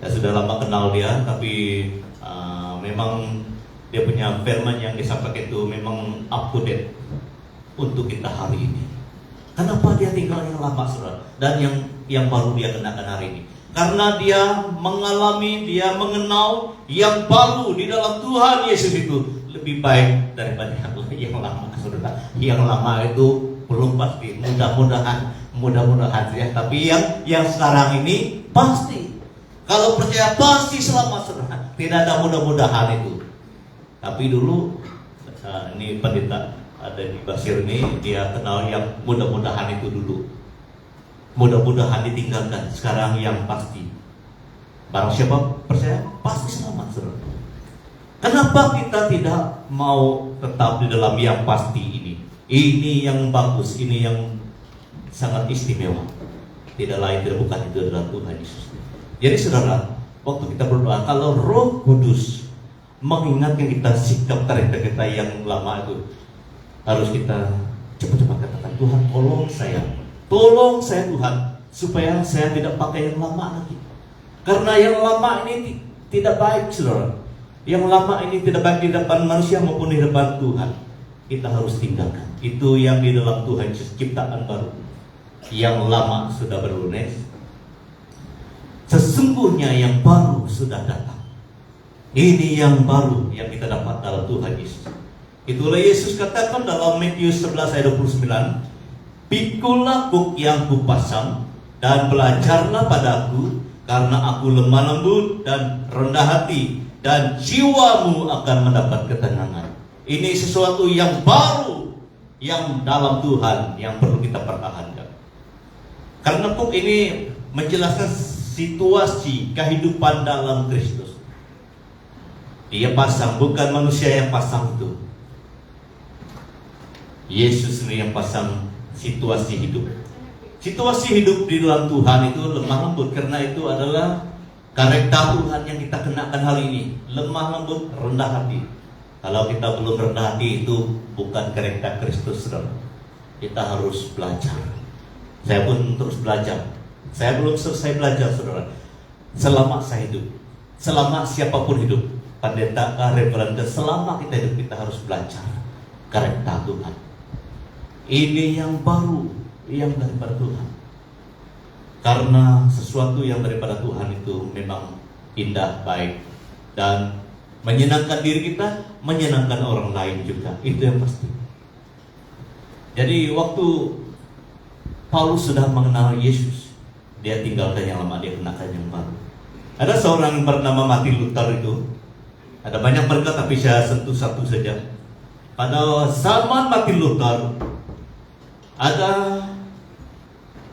Saya sudah lama kenal dia, tapi memang dia punya firman yang disampaikan itu memang up to date untuk kita hari ini. Kenapa dia tinggal yang lama, saudara, dan yang baru dia kenakan hari ini? Karena dia mengalami, dia mengenal yang baru di dalam Tuhan Yesus itu lebih baik daripada yang lama, saudara. Yang lama itu belum pasti, mudah-mudahan ya. Tapi yang sekarang ini pasti. Kalau percaya pasti selamat, saudara. Tidak ada mudah-mudahan itu. Tapi dulu ini pendeta ada di Basir ini, dia kenal yang mudah-mudahan itu dulu. mudah-mudahan ditinggalkan. Sekarang yang pasti, barang siapa percaya pasti selamat, saudara. Kenapa kita tidak mau tetap di dalam yang pasti ini? Ini yang bagus, ini yang sangat istimewa. Tidak lain, tidak bukan, itu adalah Tuhan Yesus. Jadi saudara, waktu kita berdoa, kalau Roh Kudus mengingatkan kita sikap karakter kita yang lama itu, harus kita cepat-cepat katakan, Tuhan tolong saya Tuhan, supaya saya tidak pakai yang lama lagi. Karena yang lama ini tidak baik, saudara. Yang lama ini tidak baik di depan manusia maupun di depan Tuhan. Kita harus tinggalkan. Itu yang di dalam Tuhan Yesus, ciptaan baru. Yang lama sudah berlunas, sesungguhnya yang baru sudah datang. Ini yang baru yang kita dapat dalam Tuhan Yesus. Itulah Yesus katakan dalam Matius 11 ayat 29, "Pikulah kuk yang kupasang dan belajarlah padaku, karena aku lemah lembut dan rendah hati, dan jiwamu akan mendapat ketenangan." Ini sesuatu yang baru yang dalam Tuhan yang perlu kita pertahankan. Karena kuk ini menjelaskan situasi kehidupan dalam Kristus. Dia pasang, bukan manusia yang pasang itu. Yesus sendiri yang pasang situasi hidup. Situasi hidup di dalam Tuhan itu lemah lembut, karena itu adalah karakter Tuhan yang kita kenakan hari ini. Lemah lembut, rendah hati. Kalau kita belum rendah hati, itu bukan karakter Kristus, saudara. Kita harus belajar. Saya pun terus belajar. Saya belum selesai belajar, saudara. Selama saya hidup, selama siapapun hidup, pendeta, reverend, selama kita hidup, kita harus belajar karakter Tuhan. Ini yang baru, yang daripada Tuhan. Karena sesuatu yang daripada Tuhan itu memang indah, baik, dan menyenangkan diri kita, menyenangkan orang lain juga. Itu yang pasti. Jadi waktu Paulus sudah mengenal Yesus, dia tinggalkan yang lama, dia kenakan yang baru. Ada seorang bernama Martin Luther itu. Ada banyak mereka, tapi saya sentuh satu saja. Pada zaman Martin Luther, ada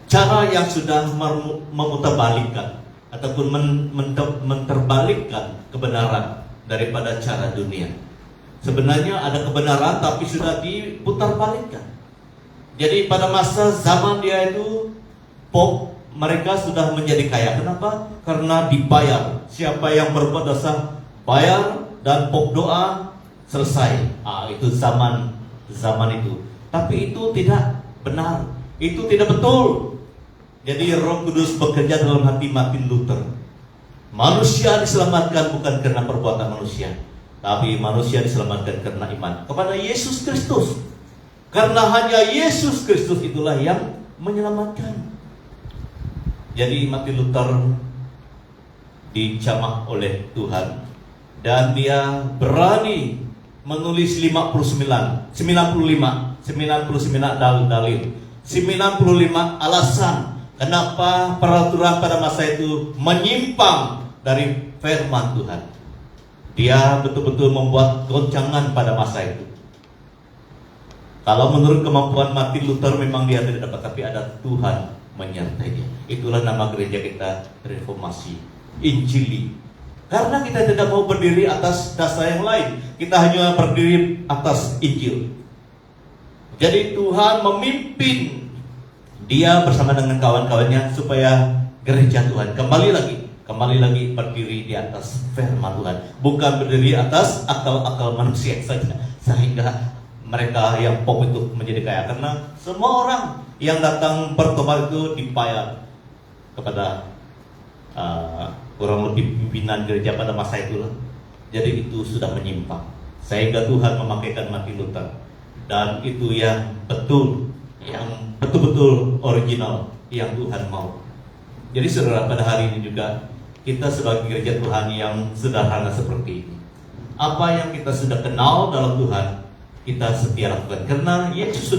cara yang sudah memutarbalikkan ataupun menterbalikkan kebenaran daripada cara dunia. Sebenarnya ada kebenaran, tapi sudah diputarbalikkan. Jadi pada masa zaman dia itu, mereka sudah menjadi kaya. Kenapa? Karena dibayar. Siapa yang berbuat dosa, bayar, dan doa, selesai. Itu zaman itu. Tapi itu tidak benar. Itu tidak betul. Jadi Roh Kudus bekerja dalam hati Martin Luther. Manusia diselamatkan bukan karena perbuatan manusia, tapi manusia diselamatkan karena iman kepada Yesus Kristus. Karena hanya Yesus Kristus itulah yang menyelamatkan. Jadi Martin Luther dicamah oleh Tuhan, dan dia berani menulis 95 dalil, 95 alasan kenapa peraturan pada masa itu menyimpang dari firman Tuhan. Dia betul-betul membuat goncangan pada masa itu. Kalau menurut kemampuan Martin Luther memang dia tidak dapat, tapi ada Tuhan menyertainya. Itulah nama gereja kita, Reformasi Injili. Karena kita tidak mau berdiri atas dasar yang lain, kita hanya berdiri atas Injil. Jadi Tuhan memimpin dia bersama dengan kawan-kawannya supaya gereja Tuhan kembali lagi berdiri di atas firman Tuhan, bukan berdiri atas akal-akal manusia saja, sehingga mereka yang itu menjadi kaya. Karena semua orang yang datang bertobat itu dibayar kepada kurang lebih pimpinan gereja pada masa itu. Jadi itu sudah menyimpang, sehingga Tuhan memakaikan Martin Luther. Dan itu yang betul, yang betul-betul original yang Tuhan mau. Jadi saudara, pada hari ini juga kita sebagai gereja Tuhan yang sederhana seperti ini, apa yang kita sudah kenal dalam Tuhan, kita setia lakukan. Karena Yesus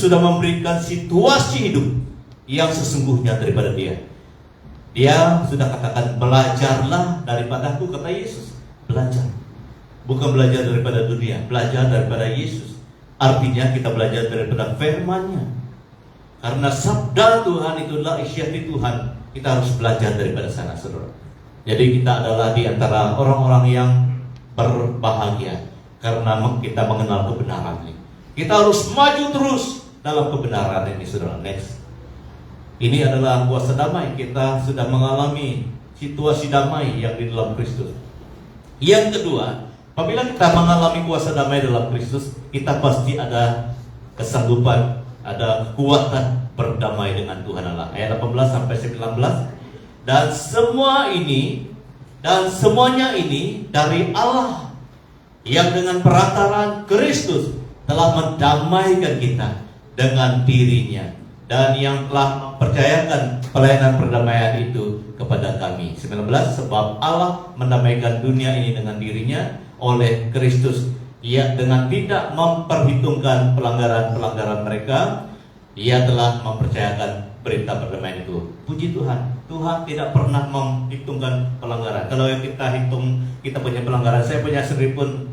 sudah memberikan situasi hidup yang sesungguhnya daripada dia. Dia sudah katakan, belajarlah daripadaku, kata Yesus. Belajar, bukan belajar daripada dunia, belajar daripada Yesus. Artinya kita belajar daripada firman-Nya. Karena sabda Tuhan itu adalah isyati Tuhan. Kita harus belajar daripada sana, saudara. Jadi kita adalah di antara orang-orang yang berbahagia karena kita mengenal kebenaran ini. Kita harus maju terus dalam kebenaran ini, saudara. Next. Ini adalah kuasa damai. Kita sudah mengalami situasi damai yang di dalam Kristus. Yang kedua, apabila kita mengalami kuasa damai dalam Kristus, kita pasti ada kesanggupan, ada kekuatan berdamai dengan Tuhan Allah. Ayat 18 sampai 19. Dan semuanya ini dari Allah yang dengan perantaraan Kristus telah mendamaikan kita dengan dirinya, dan yang telah mempercayakan pelayanan perdamaian itu kepada kami. 19. Sebab Allah mendamaikan dunia ini dengan dirinya oleh Kristus, ia dengan tidak memperhitungkan pelanggaran-pelanggaran mereka, ia telah mempercayakan berita perdamaian itu. Puji Tuhan, Tuhan tidak pernah menghitungkan pelanggaran. Kalau yang kita hitung, kita punya pelanggaran, saya punya sendiri pun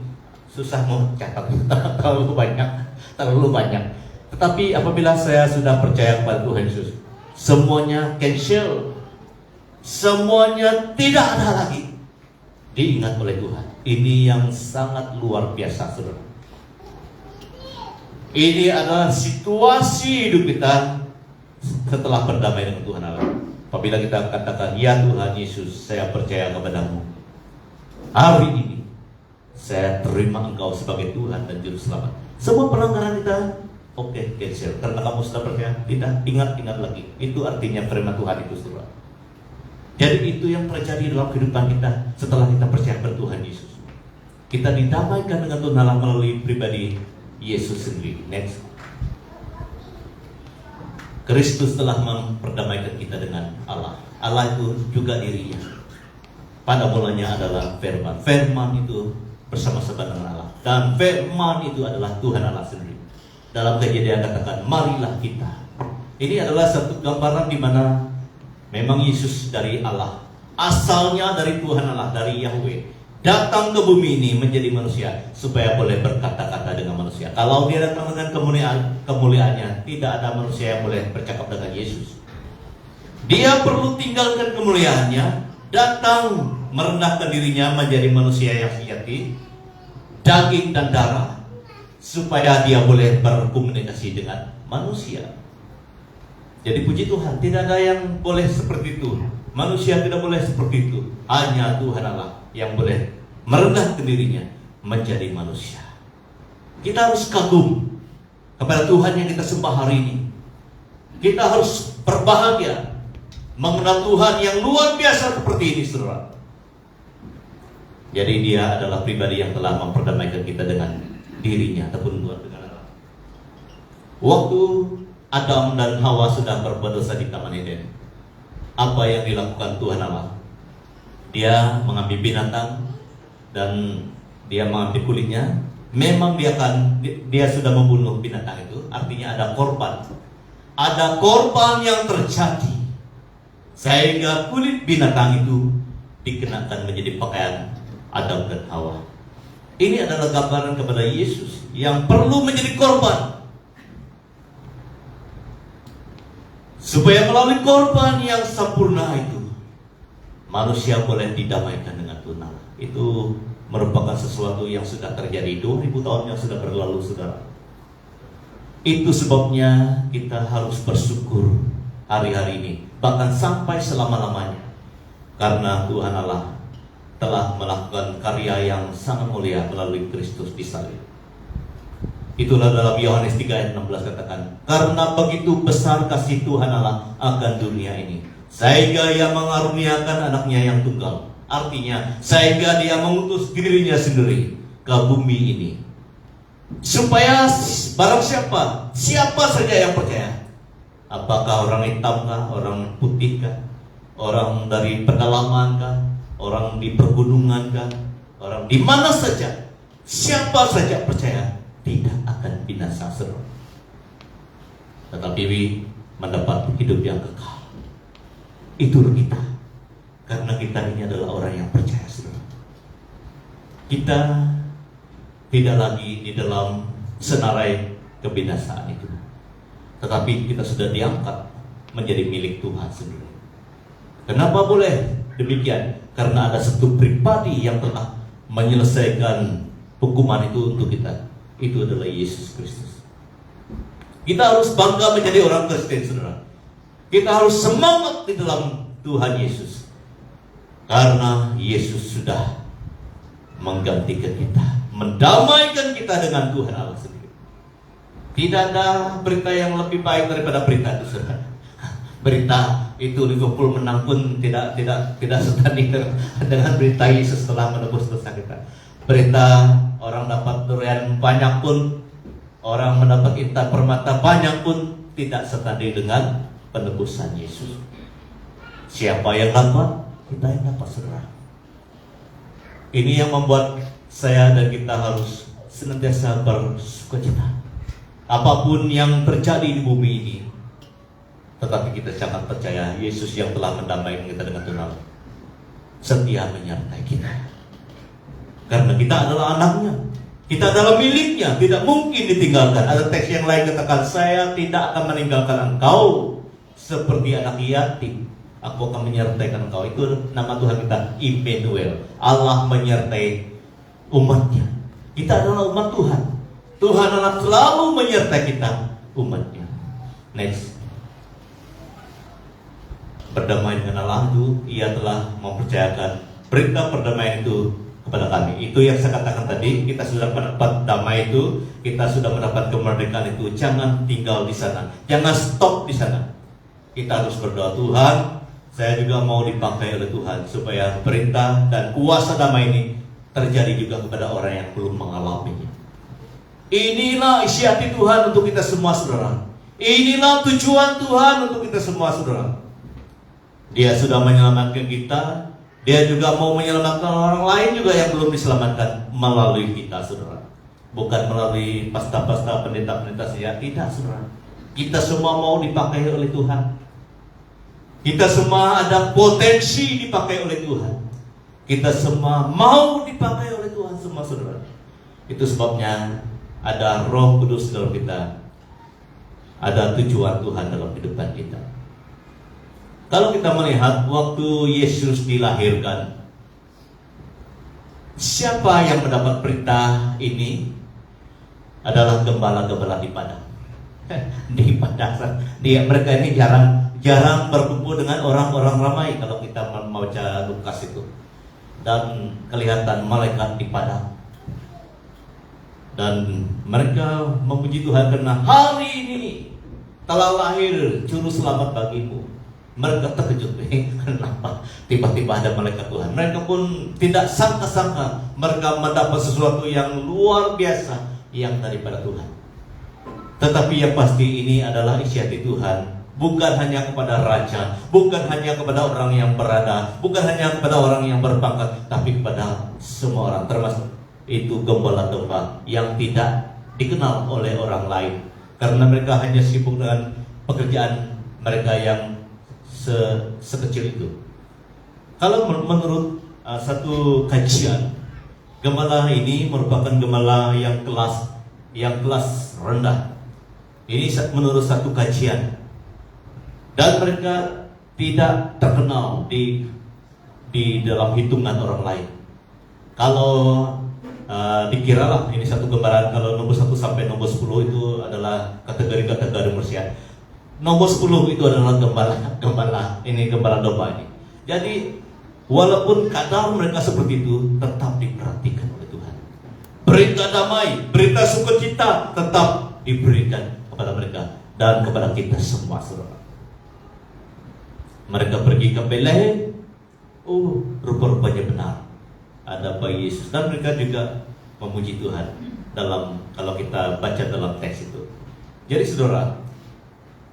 susah mau catat, terlalu banyak. Tetapi apabila saya sudah percaya kepada Tuhan Yesus, semuanya cancel, semuanya tidak ada lagi, diingat oleh Tuhan. Ini yang sangat luar biasa, saudara. Ini adalah situasi hidup kita setelah berdamai dengan Tuhan Allah. Apabila kita katakan, ya Tuhan Yesus, saya percaya kepadamu. Hari ini saya terima Engkau sebagai Tuhan dan Juru Selamat. Semua pelanggaran kita, oke, cancel. Karena kamu sudah percaya, tidak, ingat lagi. Itu artinya firman Tuhan itu, saudara. Jadi itu yang terjadi dalam kehidupan kita setelah kita percaya kepada Tuhan Yesus. Kita didamaikan dengan Tuhan Allah melalui pribadi Yesus sendiri. Next. Kristus telah memperdamaikan kita dengan Allah. Allah itu juga dirinya. Pada mulanya adalah firman. Firman itu bersama-sama dengan Allah. Dan firman itu adalah Tuhan Allah sendiri. Dalam Kejadian katakan, marilah kita. Ini adalah satu gambaran di mana memang Yesus dari Allah, asalnya dari Tuhan Allah, dari Yahweh, datang ke bumi ini menjadi manusia supaya boleh berkata-kata dengan manusia. Kalau dia datang dengan kemuliaannya, tidak ada manusia yang boleh bercakap dengan Yesus. Dia perlu tinggalkan kemuliaannya, datang merendahkan dirinya menjadi manusia yang sejati, daging dan darah, supaya dia boleh berkomunikasi dengan manusia. Jadi puji Tuhan, tidak ada yang boleh seperti itu. Manusia tidak boleh seperti itu. Hanya Tuhan Allah yang boleh merendahkan dirinya menjadi manusia. Kita harus kagum kepada Tuhan yang kita sembah hari ini. Kita harus berbahagia mengenal Tuhan yang luar biasa seperti ini, saudara. Jadi dia adalah pribadi yang telah memperdamaikan kita dengan dirinya ataupun dengan Allah. Waktu Adam dan Hawa sudah berbuat dosa di Taman Eden, apa yang dilakukan Tuhan Allah? Dia mengambil binatang dan dia mengambil kulitnya. Memang dia sudah membunuh binatang itu, artinya ada korban. Ada korban yang terjadi sehingga kulit binatang itu dikenakan menjadi pakaian Adam dan Hawa. Ini adalah gambaran kepada Yesus yang perlu menjadi korban, supaya melalui korban yang sempurna itu manusia boleh didamaikan dengan Tuhan. Itu merupakan sesuatu yang sudah terjadi 2000 tahun yang sudah berlalu, saudara. Itu sebabnya kita harus bersyukur hari-hari ini, bahkan sampai selama-lamanya, karena Tuhan Allah telah melakukan karya yang sangat mulia melalui Kristus di salib. Itulah dalam Yohanes 3 ayat 16 katakan, karena begitu besar kasih Tuhan Allah akan dunia ini, sehingga ia mengaruniakan anaknya yang tunggal. Artinya, sehingga dia mengutus dirinya sendiri ke bumi ini, supaya barang siapa saja yang percaya, apakah orang hitam kah, orang putih kah, orang dari pedalaman kah, orang di pergunungan kah, orang di mana saja, siapa saja percaya, tidak akan binasa, saudara, tetapi mendapat hidup yang kekal. Itu kita, karena kita ini adalah orang yang percaya, saudara. Kita tidak lagi di dalam senarai kebinasaan itu. tetapi kita sudah diangkat menjadi milik Tuhan sendiri. Kenapa boleh demikian? Karena ada satu pribadi yang telah menyelesaikan hukuman itu untuk kita. Itu adalah Yesus Kristus. Kita harus bangga menjadi orang Kristen, saudara. Kita harus semangat di dalam Tuhan Yesus, karena Yesus sudah menggantikan kita, mendamaikan kita dengan Tuhan Allah sendiri. Tidak ada berita yang lebih baik daripada berita itu, saudara. Berita itu Liverpool menang pun tidak setanding dengan berita Yesus telah menebus dosa kita. Berita orang dapat durian banyak pun, orang mendapat intan permata banyak pun, tidak setanding dengan penebusan Yesus. Siapa yang dapat? Kita yang dapat, saudara. Ini yang membuat saya dan kita harus senantiasa bersukacita. Apapun yang terjadi di bumi ini, tetapi kita sangat percaya Yesus yang telah mendamaikan kita dengan Tuhan setia menyertai kita. Karena kita adalah anaknya, kita adalah miliknya, tidak mungkin ditinggalkan. Ada teks yang lain katakan, saya tidak akan meninggalkan engkau seperti anak yatim, aku akan menyertaikan engkau. Itu nama Tuhan kita, Immanuel, Allah menyertai umatnya. Kita adalah umat Tuhan. Tuhan akan selalu menyertai kita, umatnya. Next. Berdamai dengan Allah itu, ia telah mempercayakan berita perdamaian itu kepada kami. Itu yang saya katakan tadi, kita sudah mendapat damai itu, kita sudah mendapat kemerdekaan itu. Jangan tinggal di sana, jangan stop di sana. Kita harus berdoa, Tuhan, saya juga mau dipakai oleh Tuhan supaya perintah dan kuasa damai ini terjadi juga kepada orang yang belum mengalaminya. Inilah isi hati Tuhan untuk kita semua, saudara. Inilah tujuan Tuhan untuk kita semua, saudara. Dia sudah menyelamatkan kita, Dia juga mau menyelamatkan orang lain juga yang belum diselamatkan melalui kita, saudara. Bukan melalui pasta-pasta pendeta-pendeta saja, tidak, saudara. Kita semua mau dipakai oleh Tuhan. Kita semua ada potensi dipakai oleh Tuhan. Kita semua mau dipakai oleh Tuhan semua, saudara. Itu sebabnya ada Roh Kudus dalam kita. Ada tujuan Tuhan dalam kehidupan kita. Kalau kita melihat waktu Yesus dilahirkan, siapa yang mendapat perintah ini? Adalah gembala-gembala di padang. Di padang, mereka ini jarang berkumpul dengan orang-orang ramai. Kalau kita membaca Lukas itu, dan kelihatan malaikat di padang, dan mereka memuji Tuhan karena hari ini telah lahir juru selamat bagimu. Mereka terkejut, kenapa tiba-tiba ada malaikat Tuhan. Mereka pun tidak sangka-sangka mereka mendapat sesuatu yang luar biasa yang daripada Tuhan. Tetapi yang pasti ini adalah isi hati Tuhan, bukan hanya kepada raja, bukan hanya kepada orang yang berada, bukan hanya kepada orang yang berpangkat, tapi kepada semua orang, termasuk itu gembala-gembala yang tidak dikenal oleh orang lain, karena mereka hanya sibuk dengan pekerjaan mereka yang sekecil itu. Kalau menurut satu kajian, gembala ini merupakan gembala yang kelas rendah. Ini menurut satu kajian, dan mereka tidak terkenal di dalam hitungan orang lain. Kalau dikiralah ini satu gambaran, kalau nomor 1 sampai nomor 10 itu adalah kategori manusia. Nomor 10 itu adalah gembala domba ini. Jadi walaupun kadar mereka seperti itu, tetap diperhatikan oleh Tuhan. Berita damai, berita sukacita tetap diberikan kepada mereka dan kepada kita semua, saudara. Mereka pergi ke Betlehem. Oh, rupa-rupanya benar ada bayi Yesus, dan mereka juga memuji Tuhan kalau kita baca dalam teks itu. Jadi saudara,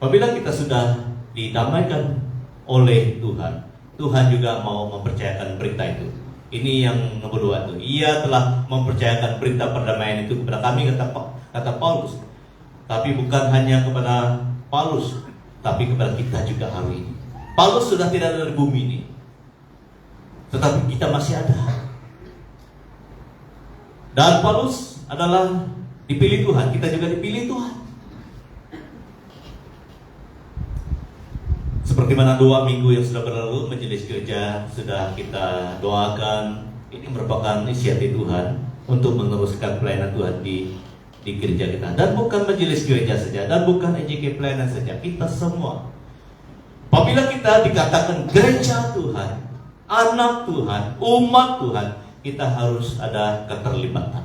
apabila kita sudah didamaikan oleh Tuhan, Tuhan juga mau mempercayakan berita itu. Ini yang nomor 2 itu. Ia telah mempercayakan berita perdamaian itu kepada kami, kata Paulus. Tapi bukan hanya kepada Paulus, tapi kepada kita juga hari ini. Paulus sudah tidak ada di bumi ini, tetapi kita masih ada. Dan Paulus adalah dipilih Tuhan, kita juga dipilih Tuhan. Seperti mana 2 minggu yang sudah berlalu, majelis gereja sudah kita doakan. Ini merupakan inisiatif Tuhan untuk meneruskan pelayanan Tuhan di gereja kita. Dan bukan majelis gereja saja, dan bukan EJK pelayanan saja, kita semua. Apabila kita dikatakan gereja Tuhan, anak Tuhan, umat Tuhan, kita harus ada keterlibatan.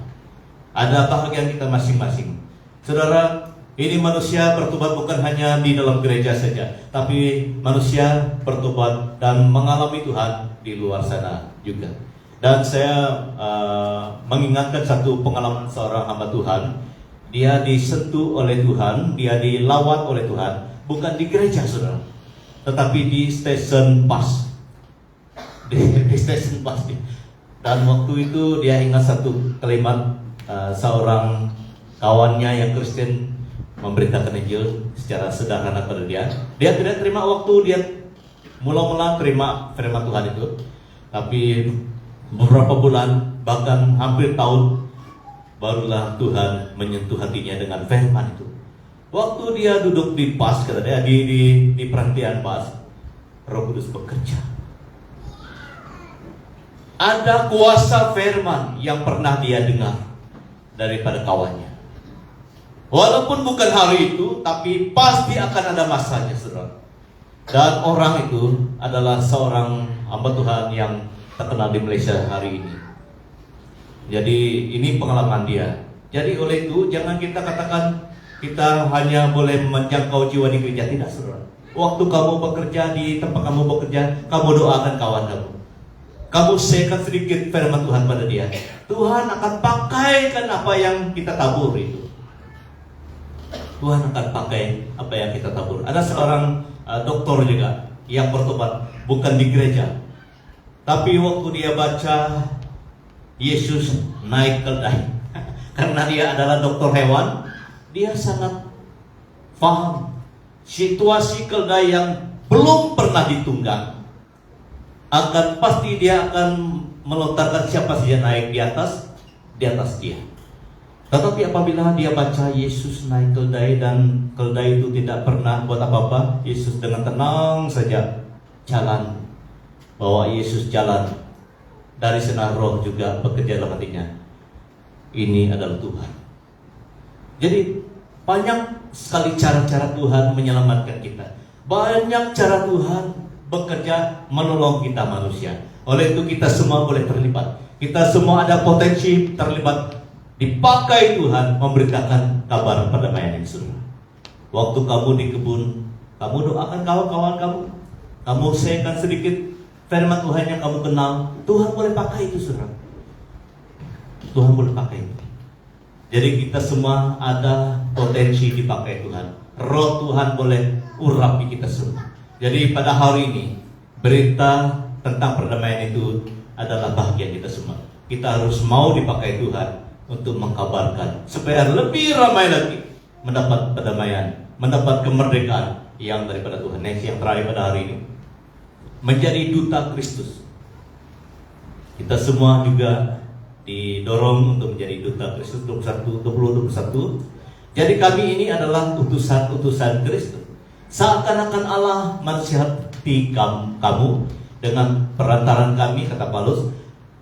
Ada bahagian kita masing-masing. Saudara, ini manusia bertobat bukan hanya di dalam gereja saja, tapi manusia bertobat dan mengalami Tuhan di luar sana juga. Dan saya mengingatkan satu pengalaman seorang hamba Tuhan. Dia disentuh oleh Tuhan, dia dilawat oleh Tuhan, bukan di gereja, saudara, tetapi di stasiun bus. Di stasiun bus. Dan waktu itu dia ingat satu kalimat seorang kawannya yang Kristen memberitakan Injil secara sederhana pada dia. Dia tidak terima waktu dia mula-mula terima firman Tuhan itu, tapi beberapa bulan bahkan hampir tahun barulah Tuhan menyentuh hatinya dengan firman itu. Waktu dia duduk di bus, kata dia, di perhentian bus, Roh Kudus bekerja. Ada kuasa firman yang pernah dia dengar daripada kawannya. Walaupun bukan hari itu, tapi pasti akan ada masanya, saudara. Dan orang itu adalah seorang hamba Tuhan yang terkenal di Malaysia hari ini. Jadi ini pengalaman dia. Jadi oleh itu jangan kita katakan kita hanya boleh menjangkau jiwa di gereja. Tidak, saudara. Waktu kamu bekerja, di tempat kamu bekerja, kamu doakan kawan kamu. Kamu sharekan sedikit firman Tuhan pada dia. Tuhan akan pakaikan apa yang kita tabur itu. Tuhan akan pakai apa yang kita tabur. Ada seorang doktor juga yang bertobat bukan di gereja, tapi waktu dia baca Yesus naik keldai, karena dia adalah dokter hewan, dia sangat paham situasi keldai yang belum pernah ditunggang. Akan pasti dia akan melontarkan siapa saja naik di atas dia. Tetapi apabila dia baca Yesus naik keldai dan keldai itu tidak pernah buat apa-apa, Yesus dengan tenang saja jalan, bawa Yesus jalan. Dari sana roh juga bekerja dalam hatinya. Ini adalah Tuhan. Jadi banyak sekali cara-cara Tuhan menyelamatkan kita. Banyak cara Tuhan bekerja menolong kita manusia. Oleh itu kita semua boleh terlibat. Kita semua ada potensi terlibat. Dipakai Tuhan memberitakan kabar perdamaian yang surga. Waktu kamu di kebun, kamu doakan kawan-kawan kamu. Kamu sharekan sedikit firman Tuhan yang kamu kenal. Tuhan boleh pakai itu, saudara. Tuhan boleh pakai itu. Jadi kita semua ada potensi dipakai Tuhan. Roh Tuhan boleh urapi kita semua. Jadi pada hari ini berita tentang perdamaian itu adalah bahagian kita semua. Kita harus mau dipakai Tuhan untuk mengkabarkan supaya lebih ramai lagi mendapat perdamaian, mendapat kemerdekaan yang daripada Tuhan. Next, yang terakhir pada hari ini, menjadi duta Kristus. Kita semua juga didorong untuk menjadi duta Kristus 2021. Jadi kami ini adalah utusan-utusan Kristus. Seakan-akan Allah menasihati kamu dengan perantaran kami, kata Paulus,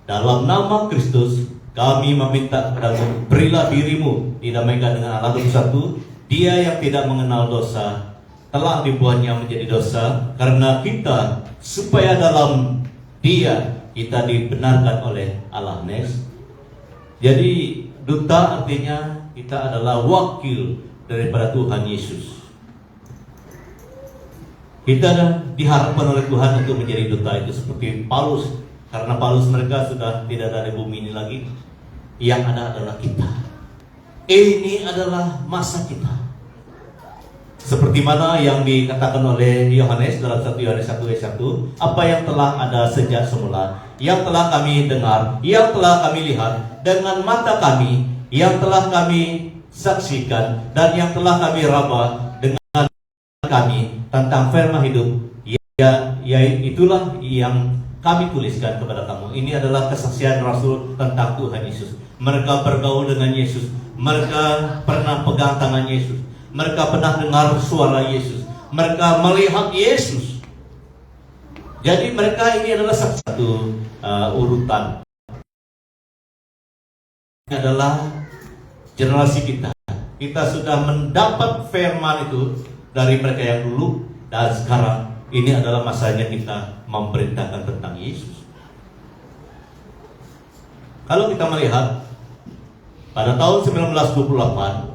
dalam nama Kristus kami meminta kepadamu, berilah dirimu didamaikan dengan Allah. 21. Dia yang tidak mengenal dosa telah dibuatnya menjadi dosa karena kita, supaya dalam Dia kita dibenarkan oleh Allah. Next. Jadi duta artinya kita adalah wakil daripada Tuhan Yesus. Kita diharapkan oleh Tuhan untuk menjadi duta itu seperti Paulus. Karena Paulus mereka sudah tidak ada di bumi ini lagi. Yang ada adalah kita. Ini adalah masa kita. Seperti mana yang dikatakan oleh Yohanes dalam 1 Yohanes 1 ayat 1, apa yang telah ada sejak semula, yang telah kami dengar, yang telah kami lihat dengan mata kami, yang telah kami saksikan, dan yang telah kami raba dengan kami tentang firman hidup, ya itulah yang kami tuliskan kepada kamu. Ini adalah kesaksian Rasul tentang Tuhan Yesus. Mereka bergaul dengan Yesus, mereka pernah pegang tangan Yesus, mereka pernah dengar suara Yesus, mereka melihat Yesus Jadi mereka ini adalah satu urutan. Ini adalah generasi kita. Kita sudah mendapat firman itu dari mereka yang dulu, dan sekarang ini adalah masanya kita memberitakan tentang Yesus. Kalau kita melihat pada tahun 1928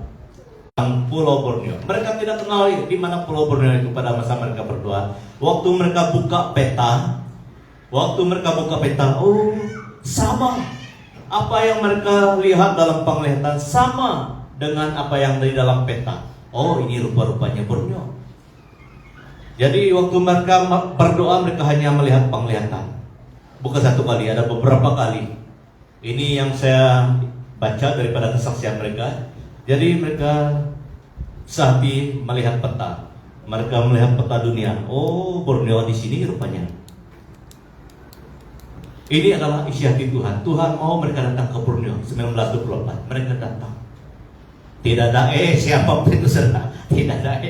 Pulau Borneo, mereka tidak kenal di mana Pulau Borneo itu pada masa mereka berdoa. Waktu mereka buka peta, oh sama apa yang mereka lihat dalam penglihatan sama dengan apa yang dari dalam peta. Oh, ini rupa-rupanya Borneo. Jadi waktu mereka berdoa, mereka hanya melihat penglihatan. Bukan satu kali, ada beberapa kali. Ini yang saya baca daripada kesaksian mereka. Jadi mereka sehati melihat peta. Mereka melihat peta dunia. Oh, Borneo di sini rupanya. Ini adalah isi hati Tuhan. Tuhan mau mereka datang ke Borneo 1924. Mereka datang. Tidak ada siapa itu serta. Tidak ada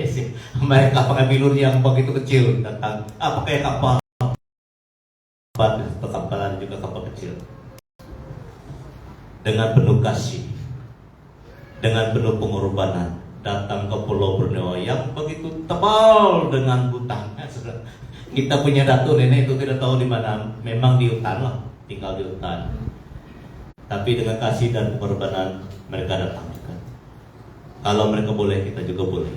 mereka pakai bilur yang begitu kecil datang. Pakai kapal. Kapalan juga kapal kecil. Dengan penuh kasih, dengan penuh pengorbanan datang ke Pulau Borneo yang begitu tebal dengan hutan. Kita punya datuk nenek itu tidak tahu di mana. Memang di hutan lah, tinggal di hutan. Tapi dengan kasih dan pengorbanan mereka datang. Kalau mereka boleh, kita juga boleh.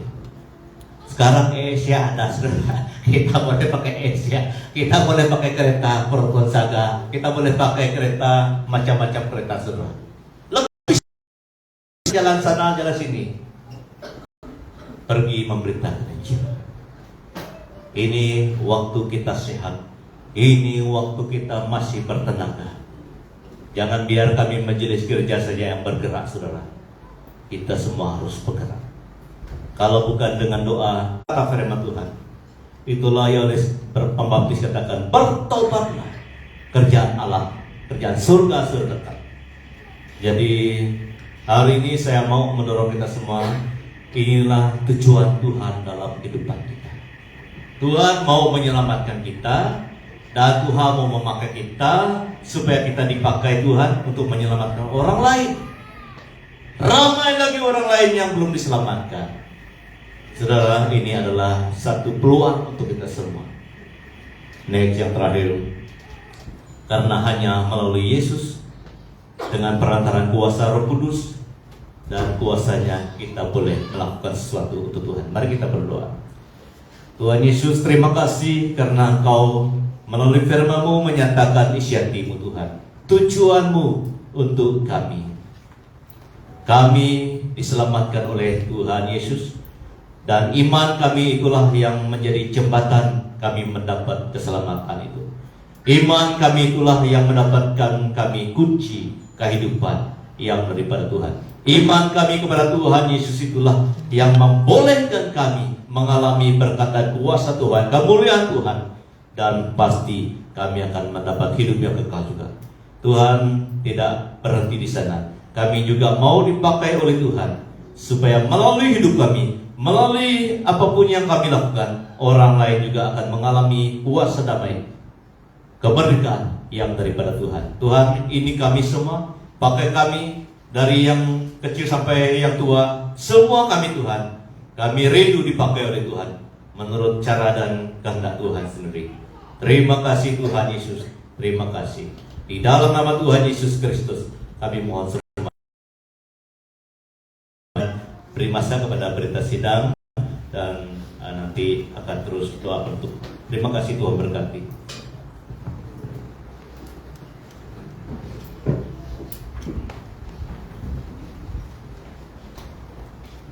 Sekarang Asia ada, saudara. Kita boleh pakai Asia. Kita boleh pakai kereta Gonzaga. Kita boleh pakai kereta macam-macam kereta, saudara. Lebih jalan sana, jalan sini. Pergi memberitakan Injil. Ini waktu kita sehat. Ini waktu kita masih bertenaga. Jangan biar kami majelis gereja saja yang bergerak, saudara. Kita semua harus bergerak. Kalau bukan dengan doa, kata firman Tuhan, itulah Yohanes Pembaptis katakan, bertobatlah, kerjaan Allah, kerjaan surga sudah dekat. Jadi hari ini saya mau mendorong kita semua, inilah tujuan Tuhan dalam kehidupan kita. Tuhan mau menyelamatkan kita, dan Tuhan mau memakai kita supaya kita dipakai Tuhan untuk menyelamatkan orang lain. Ramai lagi orang lain yang belum diselamatkan. Saudara, ini adalah satu peluang untuk kita semua. Next, yang terakhir, karena hanya melalui Yesus dengan perantaraan kuasa Roh Kudus dan kuasanya kita boleh melakukan sesuatu untuk Tuhan. Mari kita berdoa. Tuhan Yesus, terima kasih karena Engkau melalui firman-Mu menyatakan isi hati-Mu, Tuhan. Tujuan-Mu untuk kami. Kami diselamatkan oleh Tuhan Yesus, dan iman kami itulah yang menjadi jembatan kami mendapat keselamatan itu. Iman kami itulah yang mendapatkan kami kunci kehidupan yang daripada Tuhan. Iman kami kepada Tuhan Yesus itulah yang membolehkan kami mengalami berkat dan kuasa Tuhan, kemuliaan Tuhan, dan pasti kami akan mendapat hidup yang kekal juga. Tuhan tidak berhenti di sana. Kami juga mau dipakai oleh Tuhan supaya melalui hidup kami, melalui apapun yang kami lakukan, orang lain juga akan mengalami kuasa damai, kemerdekaan yang daripada Tuhan. Tuhan, ini kami semua, pakai kami dari yang kecil sampai yang tua, semua kami Tuhan. Kami rindu dipakai oleh Tuhan menurut cara dan kehendak Tuhan sendiri. Terima kasih Tuhan Yesus, terima kasih. Di dalam nama Tuhan Yesus Kristus kami mohon. Beri masa kepada berita sidang dan nanti akan terus doa penutup. Terima kasih, Tuhan berkati.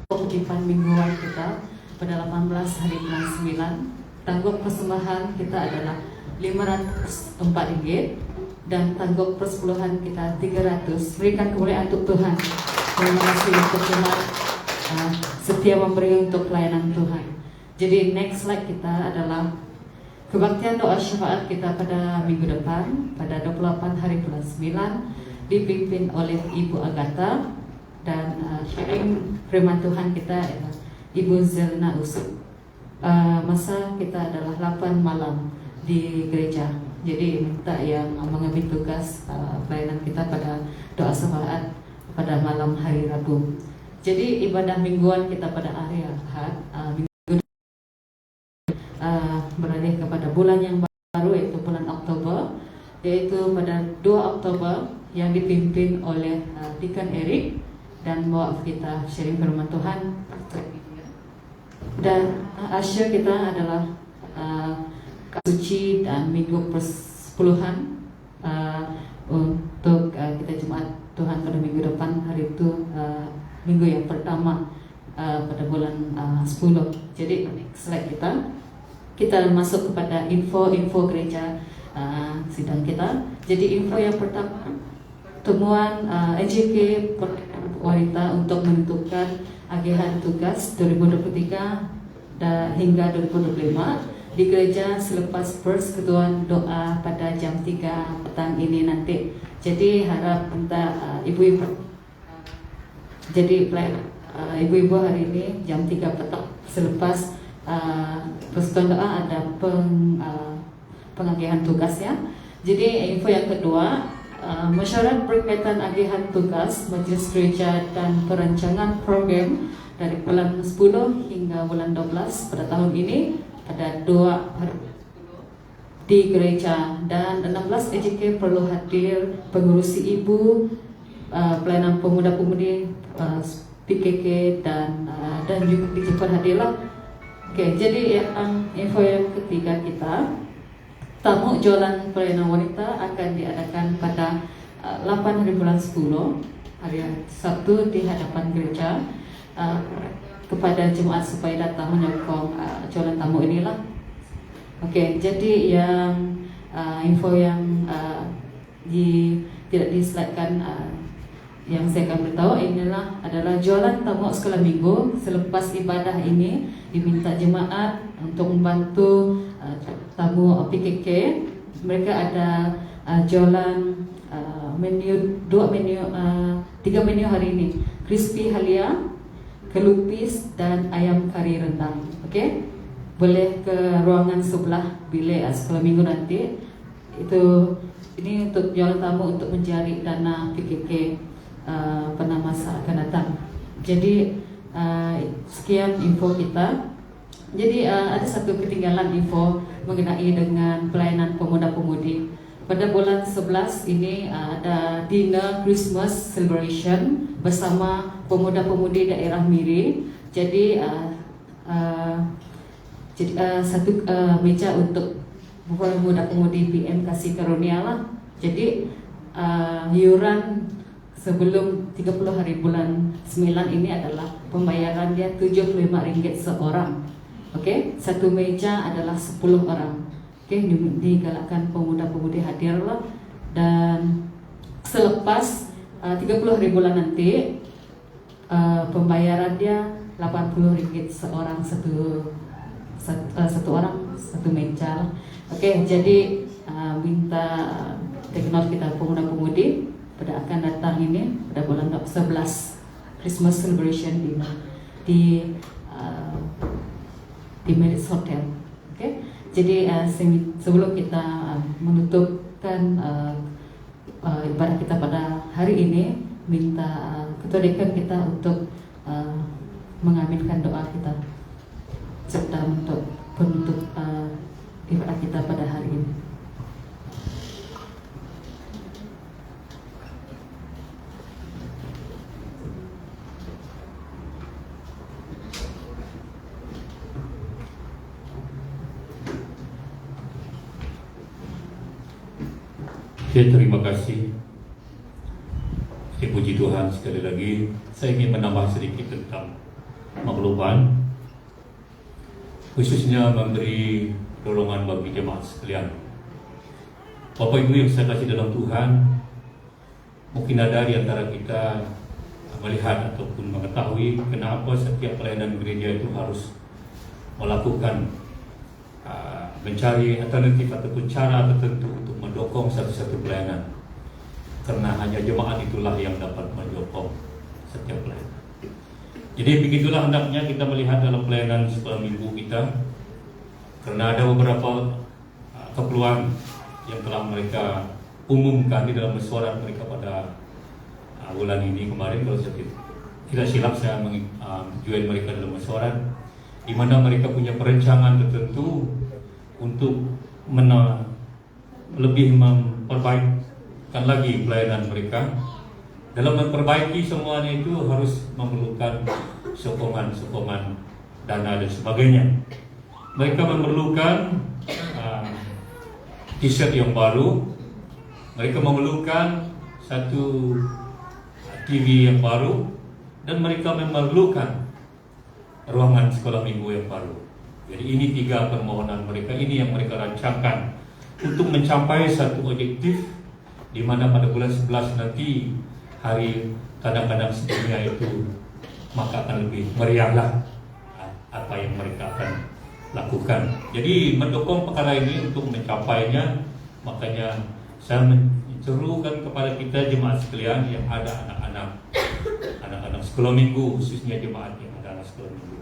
Kutipan mingguan kita pada 18 hari bulan 9, tangguk persembahan kita adalah Rp504 dan tangguk persepuluhan kita 300. Berikan kemuliaan untuk Tuhan. Terima kasih untuk Tuhan setia memberi untuk pelayanan Tuhan. Jadi next slide kita adalah kebaktian doa syafaat kita pada minggu depan pada 28 hari bulan 9 dipimpin oleh Ibu Agatha, dan sharing firman Tuhan kita adalah Ibu Zelna Usuk. Masa kita adalah 8 malam di gereja. Jadi minta yang mengambil tugas pelayanan kita pada doa syafaat pada malam hari Rabu. Jadi ibadah mingguan kita pada hari Ahad, minggu beralih kepada bulan yang baru, yaitu bulan Oktober, yaitu pada 2 Oktober yang dipimpin oleh Deacon Eric dan mewakaf kita sharing firman Tuhan. Dan asyik kita adalah suci dan minggu persepuluhan untuk kita Jumat Tuhan pada minggu depan. Hari itu minggu yang pertama pada bulan 10. Jadi slide kita masuk kepada info gereja sidang kita. Jadi info yang pertama, temuan NJK wanita untuk menentukan agihan tugas 2023 hingga 2025 di gereja selepas persekutuan doa pada jam 3 petang ini nanti. Jadi harap minta ibu-ibu, jadi ibu-ibu hari ini jam 3 petang selepas persekutuan doa ada pengagihan tugas ya. Jadi info yang kedua, mesyuarat berkaitan agihan tugas Majelis Gereja dan perancangan program dari bulan 10 hingga bulan 12 pada tahun ini pada 2 hari di gereja, dan 16 EJK perlu hadir pengurusi ibu, pelayanan pemuda-pemudi, PKK dan juga dijemput hadirlah. Oke, jadi info yang ketiga kita, tamu jualan pelayanan wanita akan diadakan pada 8 hari bulan 10 hari Sabtu di hadapan gereja kepada jemaat supaya datang menyokong jualan tamu inilah. Oke, jadi yang info yang tidak dislide-kan yang saya akan beritahu inilah adalah jualan tamu sekolah minggu. Selepas ibadah ini diminta jemaat untuk membantu tamu PKK. Mereka ada jualan menu 3 menu hari ini, crispy halia, kelupis dan ayam kari rendang. Oke, boleh ke ruangan sebelah bilik sekolah minggu nanti. Ini untuk jualan tamu untuk mencari dana PKK pada masa akan datang. Jadi sekian info kita. Jadi ada satu ketinggalan info mengenai dengan pelayanan pemuda-pemudi. Pada bulan 11 ini ada dinner Christmas celebration bersama pemuda-pemudi daerah Miri. Jadi satu meja untuk pemuda-pemudi PM Kasih Karunia lah. Jadi iuran sebelum 30 hari bulan 9 ini adalah pembayaran dia RM75 seorang. Oke, satu meja adalah 10 orang. Oke, digalakkan pemuda-pemudi hadirlah. Dan selepas 30 hari bulan nanti pembayaran dia RM80 seorang, satu orang satu meja. Oke, jadi minta take note kita pemuda-pemudi pada akan datang ini pada bulan 11 Christmas celebration di Merit Hotel. Oke, jadi sebelum kita menutupkan ibadah kita pada hari ini, minta ketua dekan kita untuk mengaminkan doa kita serta untuk penutup ibadah kita pada hari ini. Oke, terima kasih. Puji Tuhan, sekali lagi saya ingin menambah sedikit tentang makluman, khususnya memberi dorongan bagi jemaat sekalian. Bapak Ibu yang saya kasih dalam Tuhan, mungkin ada di antara kita melihat ataupun mengetahui kenapa setiap pelayanan gereja itu harus melakukan mencari alternatif ataupun cara tertentu untuk mendukung satu-satu pelayanan, karena hanya jemaat itulah yang dapat mendukung setiap pelayanan. Jadi begitulah hendaknya kita melihat dalam pelayanan sekolah minggu kita, karena ada beberapa keperluan yang telah mereka umumkan di dalam mesyuarat mereka pada bulan ini kemarin. Kalau saya tidak silap, saya join mereka dalam mesyuarat, di mana mereka punya perencanaan tertentu untuk lebih memperbaikikan lagi pelayanan mereka. Dalam memperbaiki semuanya itu harus memerlukan sokongan dana dan sebagainya. Mereka memerlukan t-shirt yang baru, mereka memerlukan satu TV yang baru, dan mereka memerlukan ruangan sekolah minggu yang baru. Jadi ini 3 permohonan mereka, ini yang mereka rancangkan untuk mencapai satu objektif, di mana pada bulan 11 nanti hari kadang-kadang sedunia itu, maka akan lebih meriahlah apa yang mereka akan lakukan. Jadi mendukung perkara ini untuk mencapainya, makanya saya menyerukan kepada kita jemaat sekalian yang ada anak-anak sekolah minggu, khususnya jemaat yang ada anak sekolah minggu.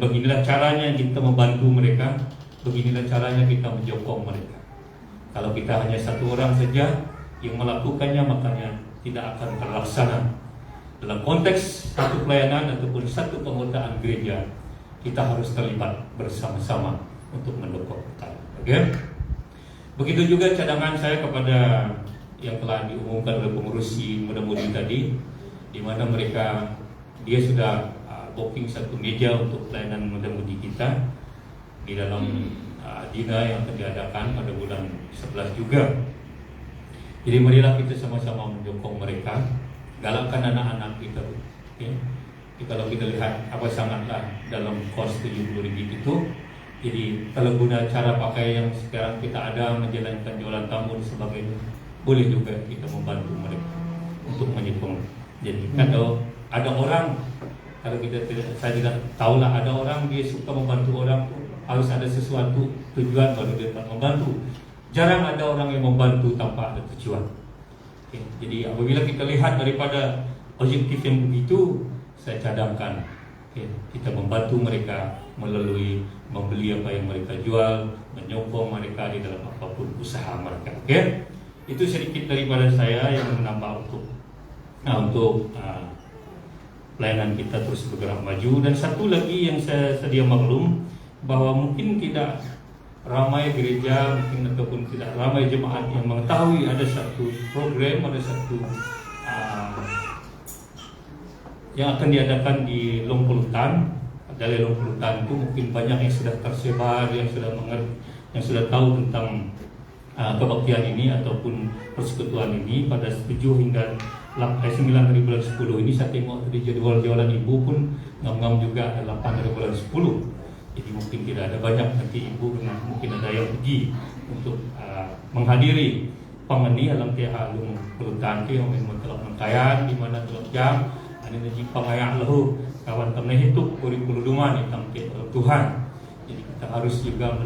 Beginilah caranya kita membantu mereka, beginilah caranya kita menyokong mereka. Kalau kita hanya satu orang saja yang melakukannya, makanya tidak akan terlaksana. Dalam konteks satu pelayanan ataupun satu pengorganisasian gereja, kita harus terlibat bersama-sama untuk mendukung. Oke? Begitu juga cadangan saya kepada yang telah diumumkan oleh pengurus muda-mudi tadi, di mana dia sudah booking satu meja untuk pelayanan muda-mudi kita di dalam dina yang akan diadakan pada bulan 11 juga. Jadi marilah kita sama-sama mendukung mereka, galakkan anak-anak kita. Okay? Jadi kalau kita lihat apa sangatlah dalam kos 70 ringgit itu, jadi kalau guna cara pakai yang sekarang kita ada, menjalankan jualan tamu dan sebagainya, boleh juga kita membantu mereka untuk menyokong. Jadi kalau ada orang, kalau saya tidak tahulah, ada orang dia suka membantu orang, harus ada sesuatu tujuan baru dia tak membantu. Jarang ada orang yang membantu tanpa ada tujuan. Okay. Jadi apabila kita lihat daripada objektif yang begitu, saya cadangkan kita membantu mereka melalui membeli apa yang mereka jual, menyokong mereka di dalam apapun usaha mereka. Okay. Itu sedikit daripada saya yang menambah untuk pelayanan kita terus bergerak maju. Dan satu lagi yang saya sedia maklum, bahwa mungkin tidak ramai gereja, mungkin ataupun tidak ramai jemaat yang mengetahui ada satu program, ada satu yang akan diadakan di Longpulutan. Dari Longpulutan itu mungkin banyak yang sudah tersebar, yang sudah mengerti, yang sudah tahu tentang kebaktian ini ataupun persekutuan ini. Pada 7 hingga 9 dari bulan 10 ini saya tengok tadi jadwal jualan ibu pun ngam-ngam juga 8 dari bulan 10. Jadi mungkin tidak ada banyak nanti ibu, mungkin ada yang pergi untuk menghadiri pangani alam tiha alung pelutan ke yang memang telah mengkayan di mana telah jam ada nanti pangayak lahu kawan temen itu puri-puri rumah ni tamke Tuhan. Jadi kita harus juga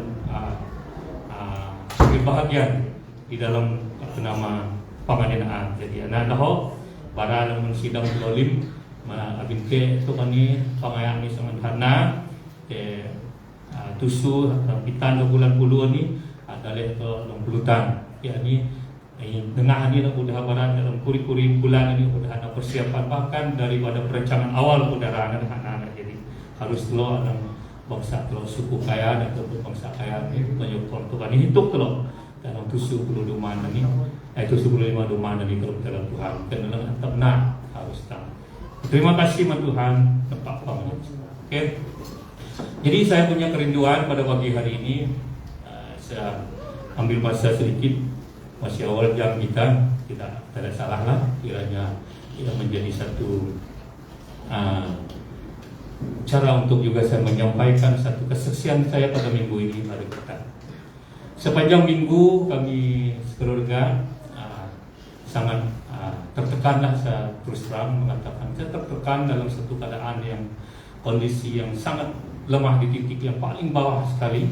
berbahagia di dalam nama panganinaan. Jadi anak dah para lamun sidang dolim abinte itu kani pangayak ni sangat hana tusu pitan bulan puluh ni adalah itu Longpulutan. yakni tengah ni udah baran dalam kuri-kuri bulan ini udah ada persiapan, bahkan daripada perencanaan awal udah ada anak-anak. Jadi harus lo ada bangsa lo suku kaya ataupun bangsa kaya ini menyokong Tuhan hidup lo dalam 70 mana ni 75 mana ni kalau dalam Tuhan kenal tetap nak harus tahu. Terima kasih Tuhan tempat pamit. Okey. Jadi saya punya kerinduan pada pagi hari ini, saya ambil masa sedikit, masih awal jam kita, tidak ada salah lah, kiranya kita menjadi satu cara untuk juga saya menyampaikan satu kesaksian saya pada minggu ini pada kita. Sepanjang minggu kami sekeluarga sangat tertekanlah, saya terus terang mengatakan saya tertekan dalam satu keadaan yang kondisi yang sangat lemah di titik yang paling bawah sekali,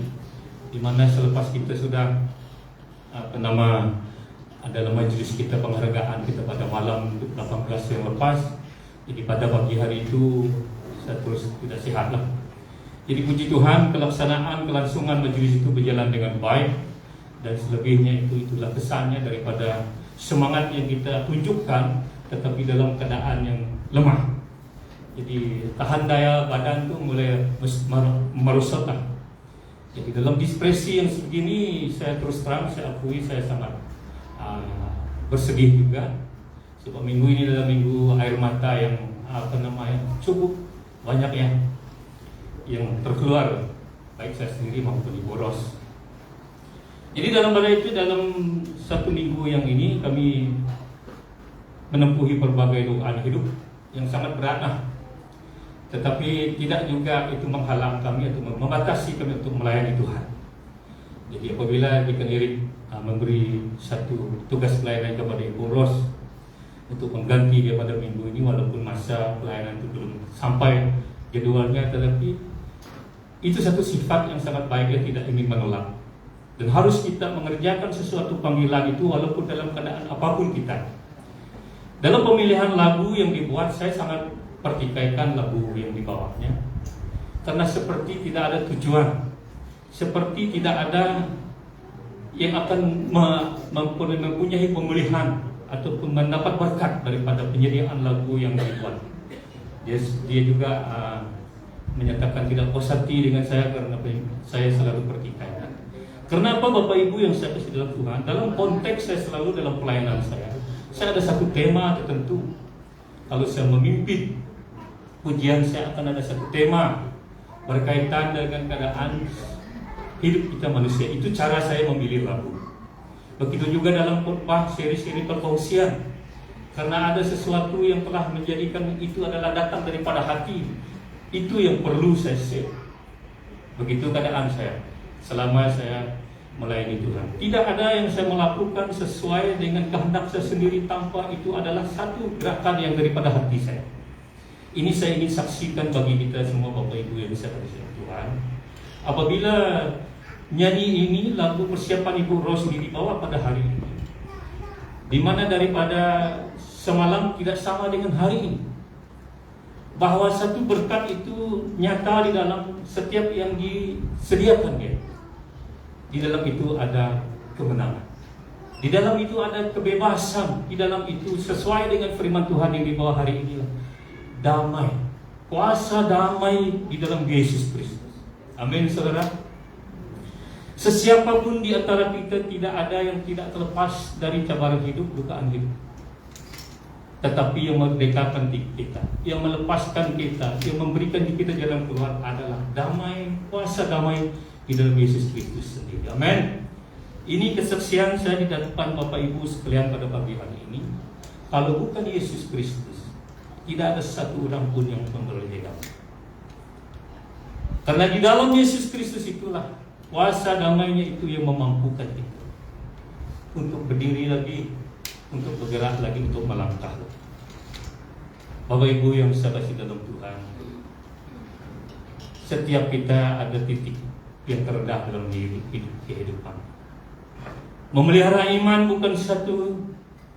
di mana selepas kita sudah adalah majelis kita penghargaan kita pada malam 18 yang lepas. Jadi pada pagi hari itu saya terus tidak sihat lah. Jadi puji Tuhan, kelangsungan majelis itu berjalan dengan baik. dan selebihnya itulah kesannya daripada semangat yang kita tunjukkan tetapi dalam keadaan yang lemah. Jadi tahan daya badan tuh mulai merosot. Jadi dalam diskresi yang segini saya terus terang saya akui saya sangat bersedih juga. Sebab minggu ini adalah minggu air mata yang cukup banyak yang terkeluar, baik saya sendiri maupun Ibu Ros. Jadi dalam satu minggu yang ini kami menempuhi berbagai doa hidup yang sangat berat, tetapi tidak juga itu menghalang kami atau membatasi kami untuk melayani Tuhan. Jadi apabila Deacon Eric memberi satu tugas pelayanan kepada Ibu Ros untuk mengganti dia pada minggu ini, walaupun masa pelayanan itu belum sampai jadwalnya, tetapi itu satu sifat yang sangat baik, dia tidak ingin menolak. Dan harus kita mengerjakan sesuatu panggilan itu walaupun dalam keadaan apapun kita. Dalam pemilihan lagu yang dibuat, saya sangat pertikaikan lagu yang dibawanya, karena seperti tidak ada tujuan, seperti tidak ada yang akan mempunyai pemulihan ataupun mendapat berkat daripada penyediaan lagu yang dibuat. Dia juga menyatakan tidak puas hati dengan saya karena saya selalu pertikaikan. Kenapa Bapak Ibu yang saya kasih dalam Tuhan, dalam konteks saya selalu dalam pelayanan saya ada satu tema tertentu. Kalau saya memimpin pujian, saya akan ada satu tema berkaitan dengan keadaan hidup kita manusia. Itu cara saya memilih lagu. Begitu juga dalam khotbah, seri-seri perkongsian, karena ada sesuatu yang telah menjadikan itu adalah datang daripada hati. Itu yang perlu saya share. Begitu keadaan saya selama saya melayani Tuhan. Tidak ada yang saya melakukan sesuai dengan kehendak saya sendiri, tanpa itu adalah satu gerakan yang daripada hati saya. Ini saya ingin saksikan bagi kita semua Bapak Ibu yang saya kasih Tuhan. Apabila nyanyi ini, lagu persiapan Ibu Ros ini dibawa pada hari ini, di mana daripada semalam tidak sama dengan hari ini, bahwa satu berkat itu nyata di dalam setiap yang disediakan dia. Di dalam itu ada kemenangan, di dalam itu ada kebebasan, di dalam itu sesuai dengan firman Tuhan yang dibawa hari ini, damai, kuasa damai di dalam Yesus Kristus. Amin, saudara. Sesiapapun di antara kita tidak ada yang tidak terlepas dari cabaran hidup, dukaan hidup. Tetapi yang memerdekakan kita, yang melepaskan kita, yang memberikan kita jalan keluar adalah damai, kuasa damai di dalam Yesus Kristus sendiri. Amin. Ini kesaksian saya di depan Bapak Ibu sekalian pada pagi hari ini. Kalau bukan Yesus Kristus, tidak ada satu orang pun yang memperoleh damai. Karena di dalam Yesus Kristus itulah kuasa damainya itu yang memampukan kita untuk berdiri lagi, untuk bergerak lagi, untuk melangkah. Bapak Ibu yang saya kasih dalam Tuhan, setiap kita ada titik yang terendah dalam kehidupan. Memelihara iman bukan satu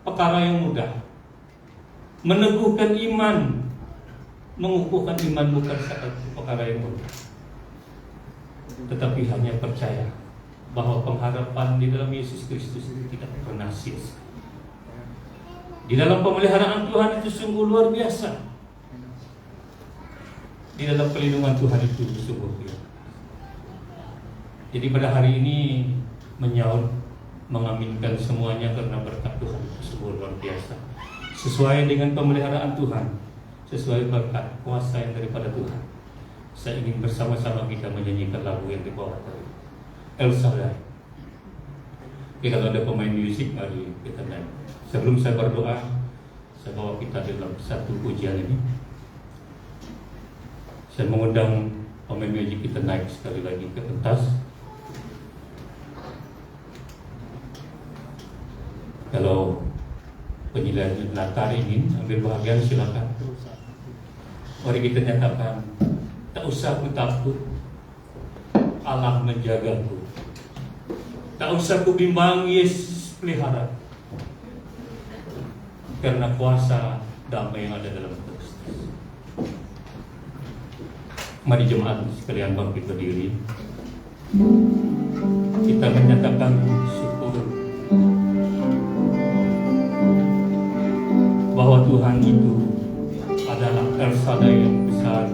perkara yang mudah. Meneguhkan iman, mengukuhkan iman bukan satu perkara yang mudah. Tetapi hanya percaya bahwa pengharapan di dalam Yesus Kristus tidak pernah sia-sia. Di dalam pemeliharaan Tuhan itu sungguh luar biasa. Di dalam perlindungan Tuhan itu sungguh biasa. Jadi pada hari ini menyaut, mengaminkan semuanya karena berkat Tuhan itu sungguh luar biasa. Sesuai dengan pemeliharaan Tuhan, sesuai berkat kuasa yang daripada Tuhan. Saya ingin bersama-sama kita menyanyikan lagu yang dibawa dari El Shaddai. Oke, kalau ada pemain musik, mari kita naik. Sebelum saya berdoa, saya bawa kita dalam satu pujian ini. Saya mengundang pemain musik kita naik sekali lagi ke pentas. Kalau penyelenggara latar ingin ambil bahagian, silakan. Mari kita nyatakan, tak usah ku takut, Allah menjagaku. Tak usah ku bimbang, Yesus pelihara. Karena kuasa damai yang ada dalam Kristus. Mari jemaat sekalian bangkit berdiri. kita menyatakan syukur bahwa Tuhan itu adalah El Shaddai yang besar.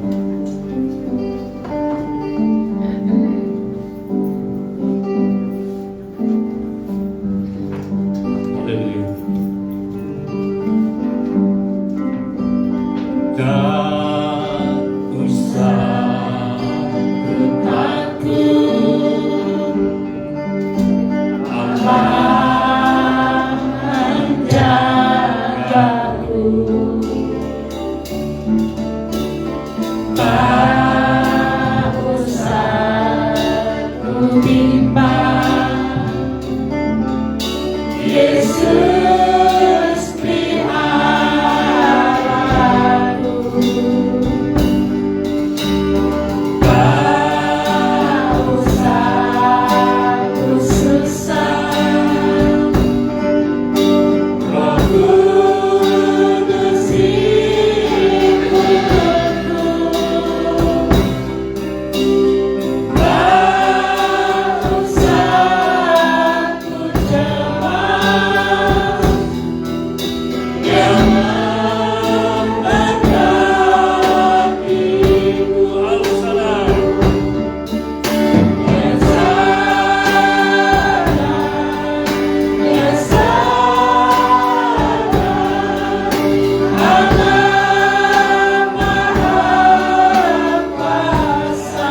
Haleluya. Tak usah takut, Allah menjagaku. Tak usah ku bimbang, Yesus peliharaku. Tak usah ku susah, Roh Kudus ikutku. Tak usah ku cemas, Dia memberkatiku. Al-Salam. Ya Salam, Ya Salam, Allah Maha Kuasa.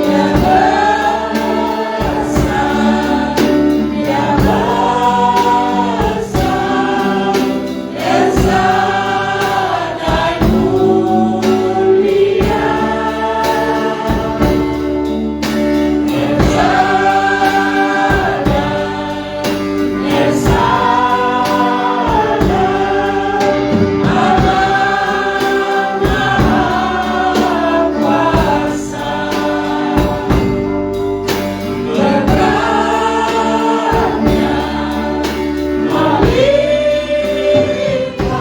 Ya besar, Ya besar, Ya Shaddai mulia. Ya Shaddai, Ya Shaddai, Allah Maha Kuasa. Berkatnya melimpah.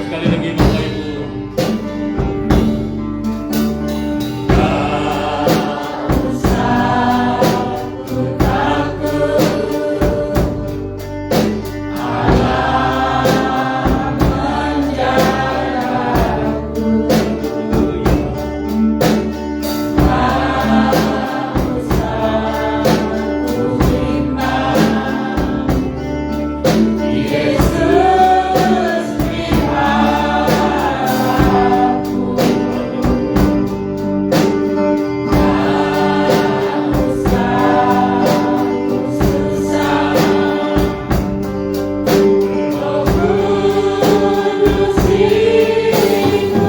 Sekali lagi Bapak Ibu. Tak usah ku takut, Allah menjagaku. Tak usah ku bimbang, Yesus peliharaku. Tak usah ku susah, Roh Kudus ikutku.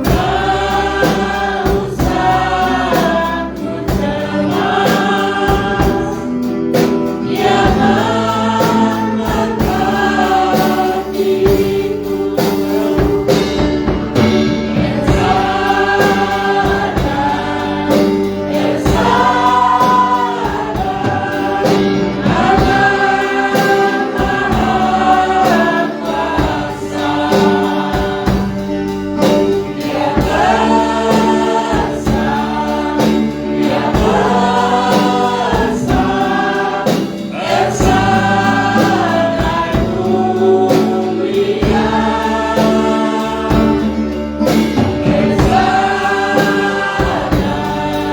Tak usah ku cemas, Dia memberkatiku. Ya Shaddai, Ya Shaddai, Allah Maha Kuasa. Ya besar, Ya besar, Ya Shaddai mulia. Ya Shaddai, Ya Shaddai,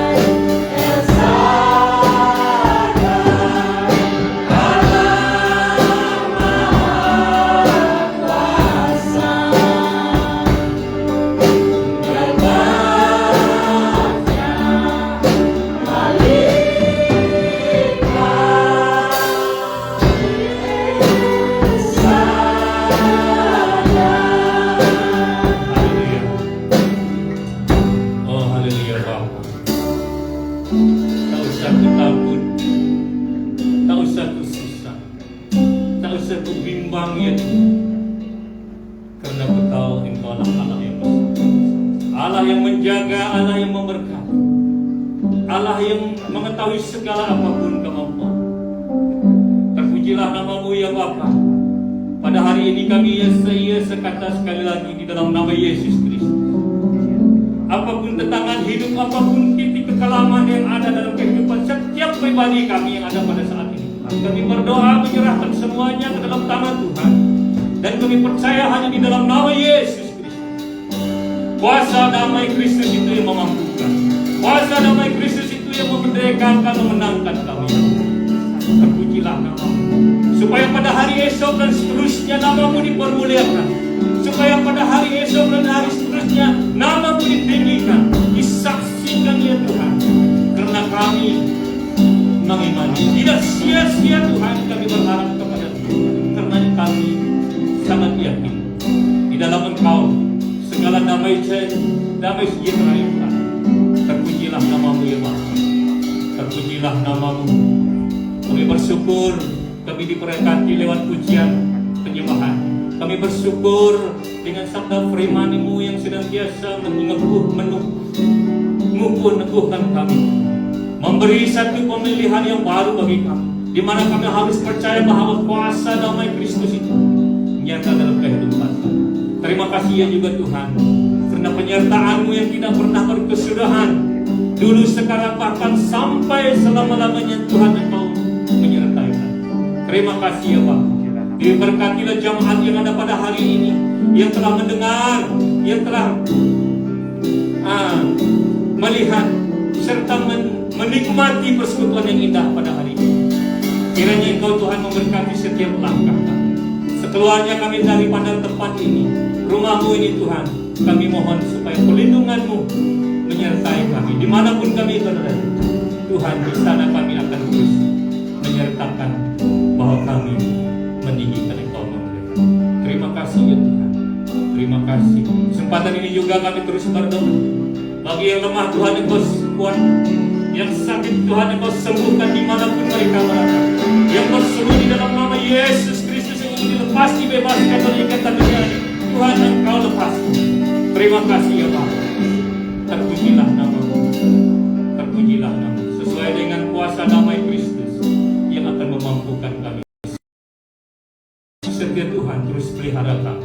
Allah Maha Kuasa. Oh haleluya Bapak. Tak usah ku takut, tak usah ku susah, tak usah ku bimbang ya Tuhan. Karena ku tahu Engkau adalah Allah yang besar, Allah yang menjaga, Allah yang memberkati, Allah yang mengetahui segala apapun kemampuan. Terpujilah nama-Mu ya Bapa. Pada hari ini kami sekata sekali lagi di dalam nama Yesus Kristus. Apapun tantangan hidup, apapun titik kekelaman yang ada dalam kehidupan setiap pribadi kami yang ada pada saat ini, kami berdoa menyerahkan semuanya ke dalam tangan Tuhan. Dan kami percaya hanya di dalam nama Yesus Kristus. Kuasa damai Kristus itu yang memampukan. Kuasa damai Kristus itu yang memerdekakan, memenangkan kami. Terpujilah nama-Mu. Supaya pada hari esok dan seterusnya nama-Mu dipermuliakan. Supaya pada hari esok dan hari seterusnya nama-Mu ditinggikan, disaksikan ya Tuhan. Karena kami mengimani, tidak sia-sia Tuhan kami berharap kepada Tuhan. Karena kami sangat yakin di dalam Engkau segala damai sejahtera itu ada. Terpujilah nama-Mu ya Bapa. Terpujilah nama-Mu. Kami bersyukur kami diberkati lewat pujian penyembahan. Kami bersyukur dengan sabda firman-Mu yang senantiasa meneguhkan kami, memberi satu pemilihan yang baru bagi kami, di mana kami harus percaya bahwa kuasa damai Kristus itu nyata dalam kehidupan kami. Terima kasih ya juga Tuhan, karena penyertaan-Mu yang tidak pernah berkesudahan, dulu, sekarang, bahkan sampai selama-lamanya Tuhan Engkau menyertai kami. Terima kasih ya Bapa. Diberkatilah jemaat yang ada pada hari ini, yang telah mendengar, yang telah melihat serta menikmati persekutuan yang indah pada hari ini. Kiranya Engkau Tuhan memberkati setiap langkah kami. Sekeluarnya kami daripada tempat ini, rumah-Mu ini Tuhan, kami mohon supaya perlindungan-Mu menyertai kami dimanapun kami berada. Tuhan, di sana kami akan terus menyertakan bahwa kami meninggikan Engkau memuliakan. Terima kasih ya Tuhan. Terima kasih. Kesempatan ini juga kami terus berdoa. Bagi yang lemah Tuhan Engkau kuat, yang sakit Tuhan Engkau sembuhkan dimanapun mereka berada. Yang berseru di dalam nama Yesus Kristus yang ingin dilepas, dibebaskan dari ikatan dunia ini, Tuhan Engkau lepas. Terima kasih ya Bapa. Terpujilah nama-Mu. Terpujilah nama-Mu. Sesuai dengan kuasa damai Kristus yang akan memampukan kami. Setia Tuhan terus pelihara kami,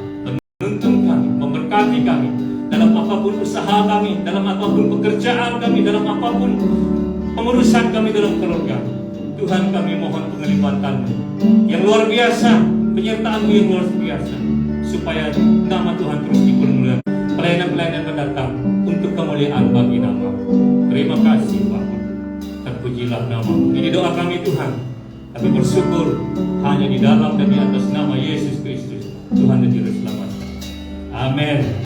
menuntun kami, memberkati kami dalam apapun usaha kami, dalam apapun pekerjaan kami, dalam apapun pengurusan kami dalam keluarga. Tuhan, kami mohon penglibatan-Mu yang luar biasa, penyertaan-Mu yang luar biasa, supaya nama Tuhan terus dipermuliakan. Pelayanan-pelayanan mendatang untuk kemuliaan bagi nama. Terima kasih Bapa. Terpujilah nama-Mu. Ini doa kami Tuhan. Kami bersyukur hanya di dalam dan di atas nama Yesus Kristus, Tuhan dan Juru Selamat. Amin.